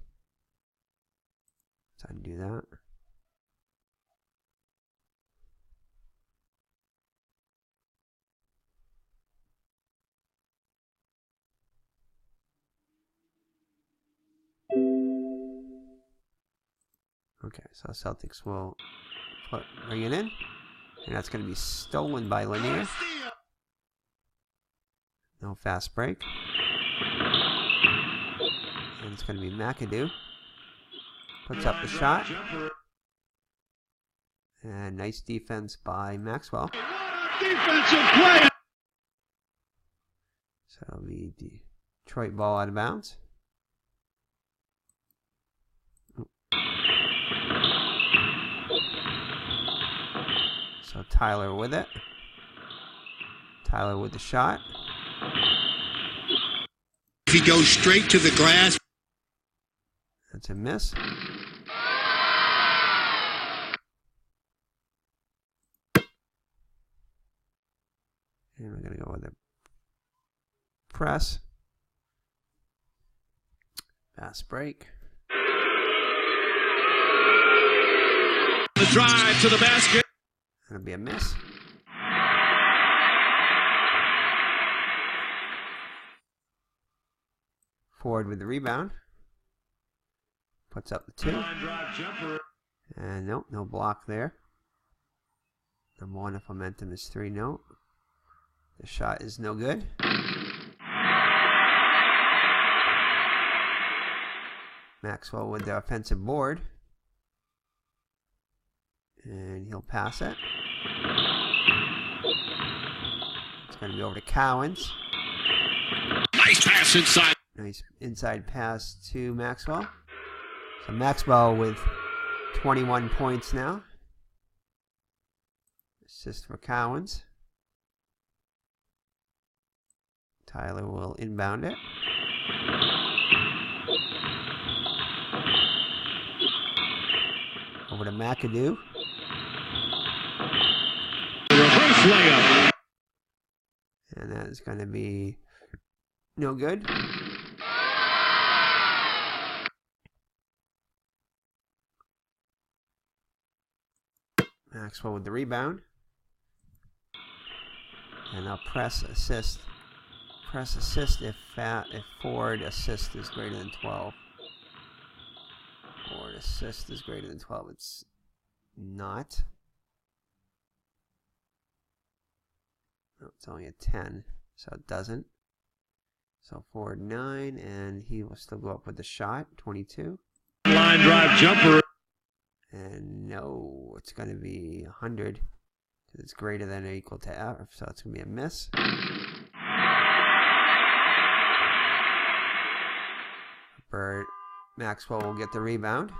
let's undo that. Okay, so Celtics will bring it in, and that's going to be stolen by Lanier. No fast break. And it's going to be McAdoo. Puts up the shot. And nice defense by Maxwell. Defensive play. So it'll be Detroit ball out of bounds. So Tyler with it. Tyler with the shot. If he goes straight to the glass. That's a miss. And we're going to go with a press. Fast break. The drive to the basket. That'll be a miss. Forward with the rebound. Puts up the 2. And nope, no block there. Number 1 if momentum is 3, no. The shot is no good. Maxwell with the offensive board. And he'll pass it. It's going to be over to Cowens. Nice pass inside. Nice Nice inside pass to Maxwell. So Maxwell with 21 points now. Assist for Cowens. Tyler will inbound it. Over to McAdoo. Reverse layup. And that is going to be no good. Maxwell with the rebound. And now press assist. Press assist if forward assist is greater than 12. Forward assist is greater than 12. It's not. No, it's only a 10, so it doesn't. So forward 9, and he will still go up with the shot, 22. Line drive jumper. And no, it's going to be 100, because it's greater than or equal to F, so it's going to be a miss. Maxwell will get the rebound.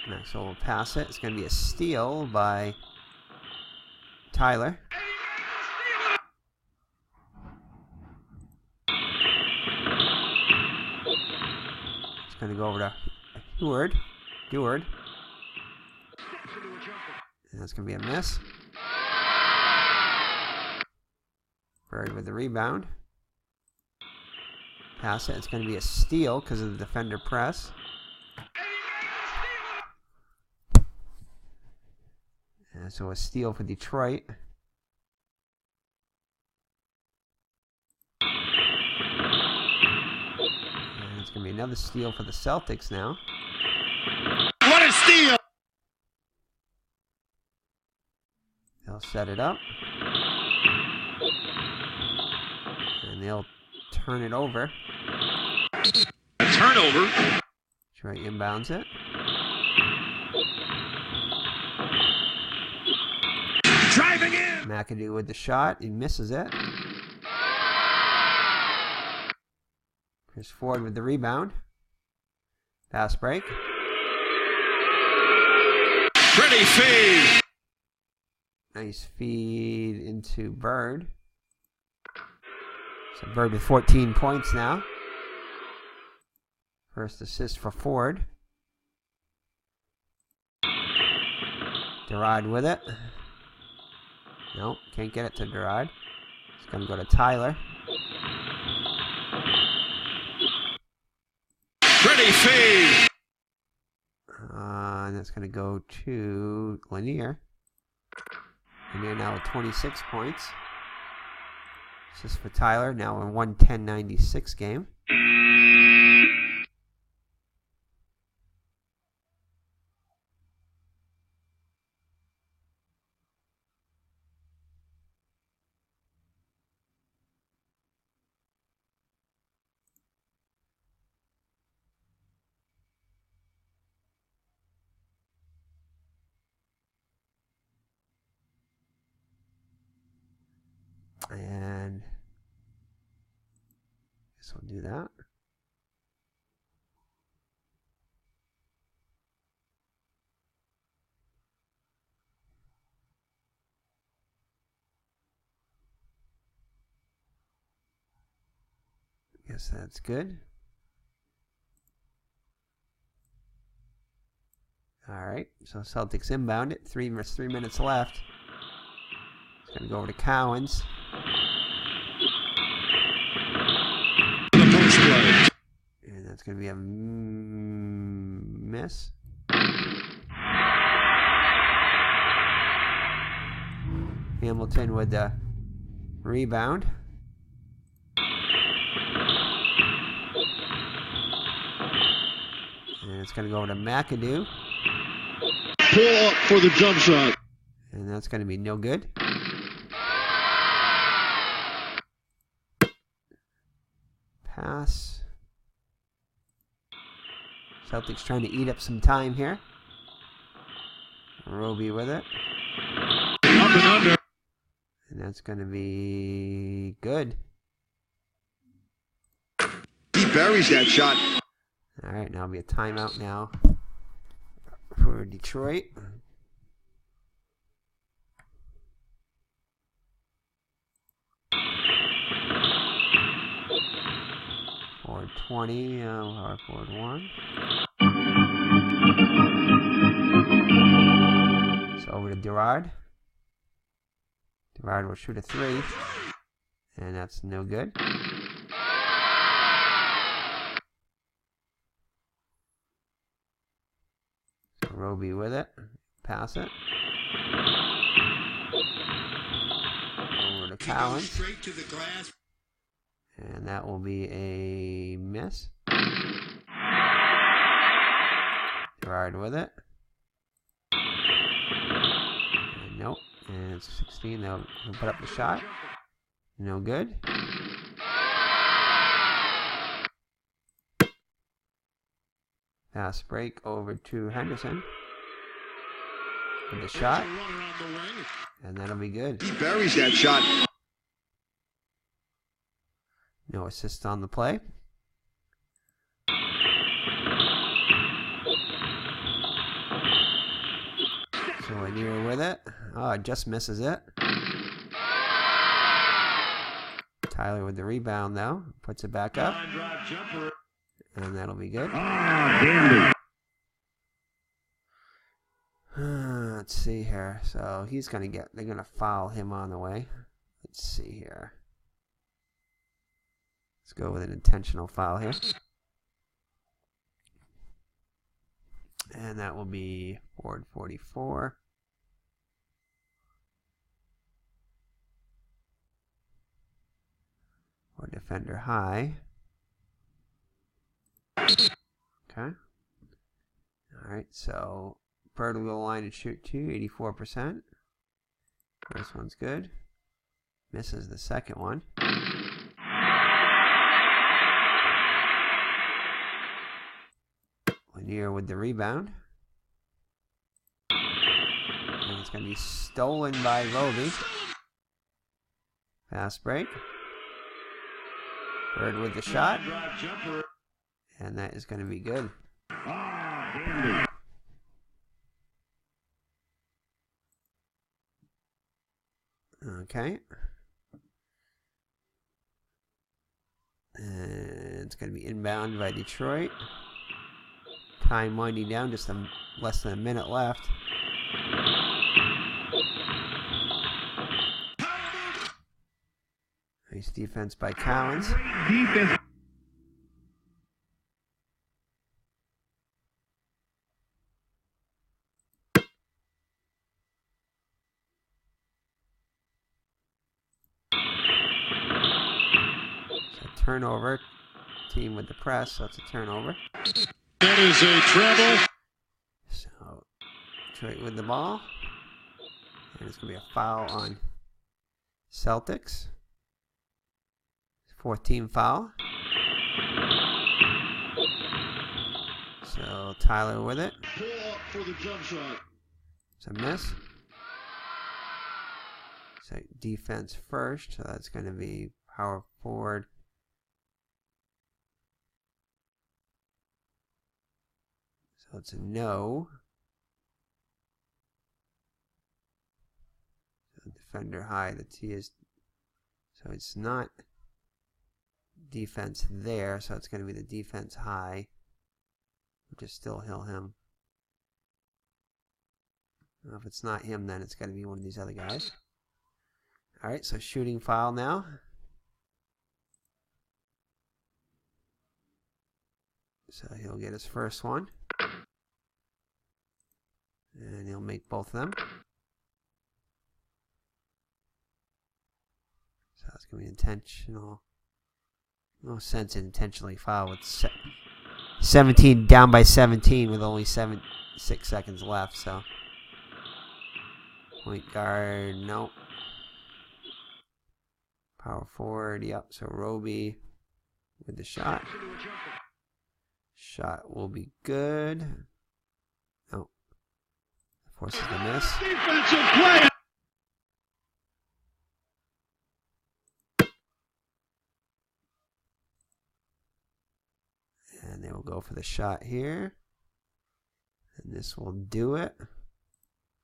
Maxwell will pass it. It's going to be a steal by Tyler. It's going to go over to Deward. And that's going to be a miss. Bird with the rebound. Pass it. It's going to be a steal because of the defender press. And so a steal for Detroit. And it's going to be another steal for the Celtics now. What a steal! They'll set it up. And they'll turn it over. A turnover. Detroit inbounds it. Driving in. McAdoo with the shot. He misses it. Chris Ford with the rebound. Pass break. Pretty feed. Nice feed into Bird. So Bird with 14 points now. First assist for Ford. Durad with it. Nope, can't get it to Durad. It's going to go to Tyler. Pretty feed. And that's going to go to Lanier. Lanier now with 26 points. This is for Tyler, now in 110-96 game. And I guess we'll do that. I guess that's good. All right, so Celtics inbound it. 3 minutes left. It's going to go over to Cowens. And that's going to be a miss. Hamilton with the rebound. And it's going to go over to McAdoo. Pull up for the jump shot. And that's going to be no good. Pass. Celtics trying to eat up some time here. Roby with it. Up and under. And That's going to be good. He buries that shot. All right, now it'll be a timeout now for Detroit. Forward 20, hard forward 1. So over to Durard. Durard will shoot a 3. And that's no good. So Roby with it. Pass it. Over to Collins. Straight to the glass. And that will be a miss. Durard with it. And nope. And it's 16. They'll put up the shot. No good. Fast break over to Henderson. With the shot. And that'll be good. He buries that shot. No assist on the play. So Lanier with it. Oh, just misses it. Tyler with the rebound though. Puts it back up. And that'll be good. Dandy. Let's see here. So he's going to get, they're going to foul him on the way. Let's see here. Let's go with an intentional foul here. And that will be forward 44. Or defender high. Okay. Alright, so Bird will go line and shoot 2, 84%. First one's good. Misses the second one. Lanier with the rebound. And it's going to be stolen by Roby. Fast break. Bird with the shot. And that is going to be good. Okay. And it's going to be inbound by Detroit. Time winding down, just less than a minute left. Nice defense by Collins. Defense. So turnover. Team with the press, so it's a turnover. That is a treble. So Detroit with the ball. And it's going to be a foul on Celtics. 4th team foul. So Tyler with it. Pull up for the jump shot. It's a miss. So defense first. So that's going to be power forward. So it's a no. So defender high. The T is. So it's not defense there. So it's going to be the defense high. Which is still him. If it's not him, then it's got to be one of these other guys. Alright, so shooting foul now. So he'll get his first one. And he'll make both of them. So it's going to be intentional. No sense in intentionally foul with 17 down by 17 with only 6 seconds left. So point guard, nope. Power forward, yep. So Roby with the shot. Shot will be good. No. Forces the miss. Defensive play. And they will go for the shot here. And this will do it.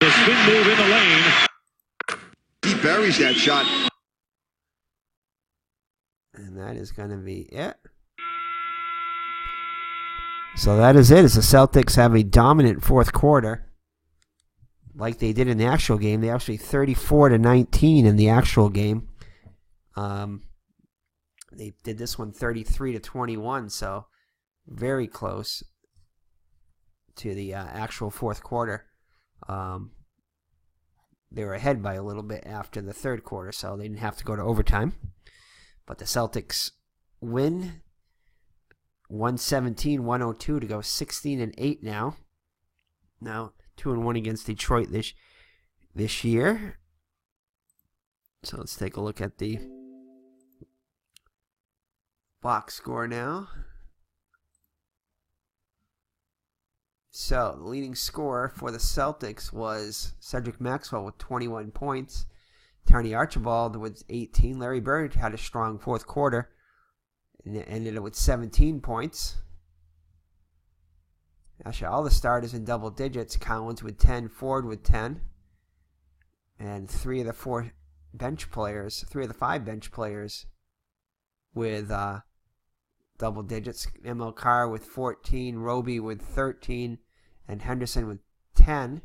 The spin move in the lane. He buries that shot. And that is going to be it. So that is it. As the Celtics have a dominant fourth quarter, like they did in the actual game. They actually 34-19 in the actual game. They did this one 33-21, so very close to the actual fourth quarter. They were ahead by a little bit after the third quarter, so they didn't have to go to overtime. But the Celtics win 117-102 to go 16-8 now. Now 2-1 against Detroit this year. So let's take a look at the box score now. So the leading scorer for the Celtics was Cedric Maxwell with 21 points. Tony Archibald with 18. Larry Bird had a strong fourth quarter and it ended it with 17 points. Actually, all the starters in double digits. Collins with 10, Ford with 10. And three of the five bench players with double digits. ML Carr with 14, Roby with 13, and Henderson with 10.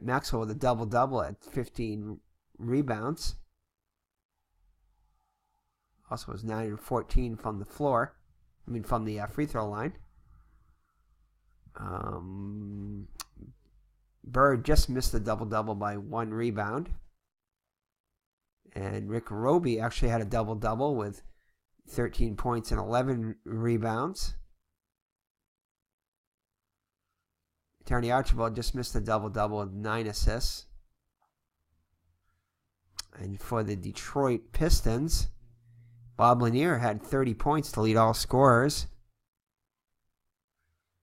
Maxwell with a double-double at 15 rebounds. Also was 9 and 14 from the floor. From the free throw line. Bird just missed the double-double by 1 rebound. And Rick Roby actually had a double-double with 13 points and 11 rebounds. Tony Archibald just missed a double-double with 9 assists. And for the Detroit Pistons, Bob Lanier had 30 points to lead all scorers.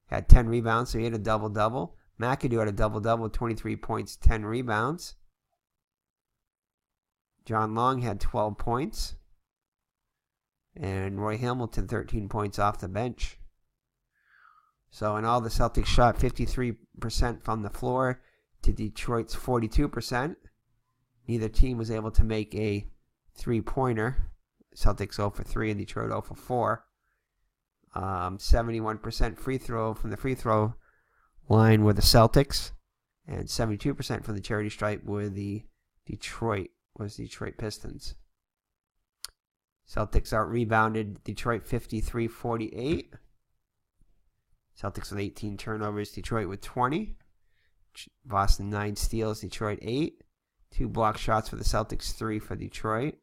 Had 10 rebounds, so he had a double-double. McAdoo had a double-double with 23 points, 10 rebounds. John Long had 12 points. And Roy Hamilton, 13 points off the bench. So in all, the Celtics shot 53% from the floor to Detroit's 42%. Neither team was able to make a three-pointer. Celtics 0 for 3 and Detroit 0 for 4. 71% free throw from the free throw line were the Celtics. And 72% from the charity stripe were the Detroit Pistons. Celtics out-rebounded Detroit 53-48. Celtics with 18 turnovers, Detroit with 20. Boston 9 steals, Detroit 8. 2 block shots for the Celtics, 3 for Detroit.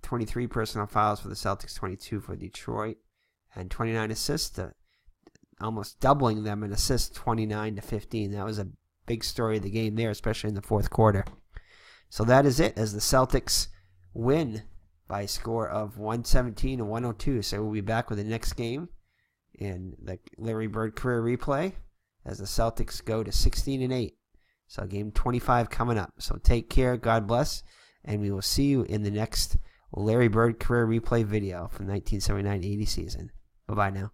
23 personal fouls for the Celtics, 22 for Detroit. And 29 assists, almost doubling them in assists, 29-15. That was a big story of the game there, especially in the fourth quarter. So that is it, as the Celtics win by a score of 117-102. So we'll be back with the next game in the Larry Bird career replay as the Celtics go to 16-8. So game 25 coming up. So take care, God bless, and we will see you in the next Larry Bird career replay video from 1979-80 season. Bye-bye now.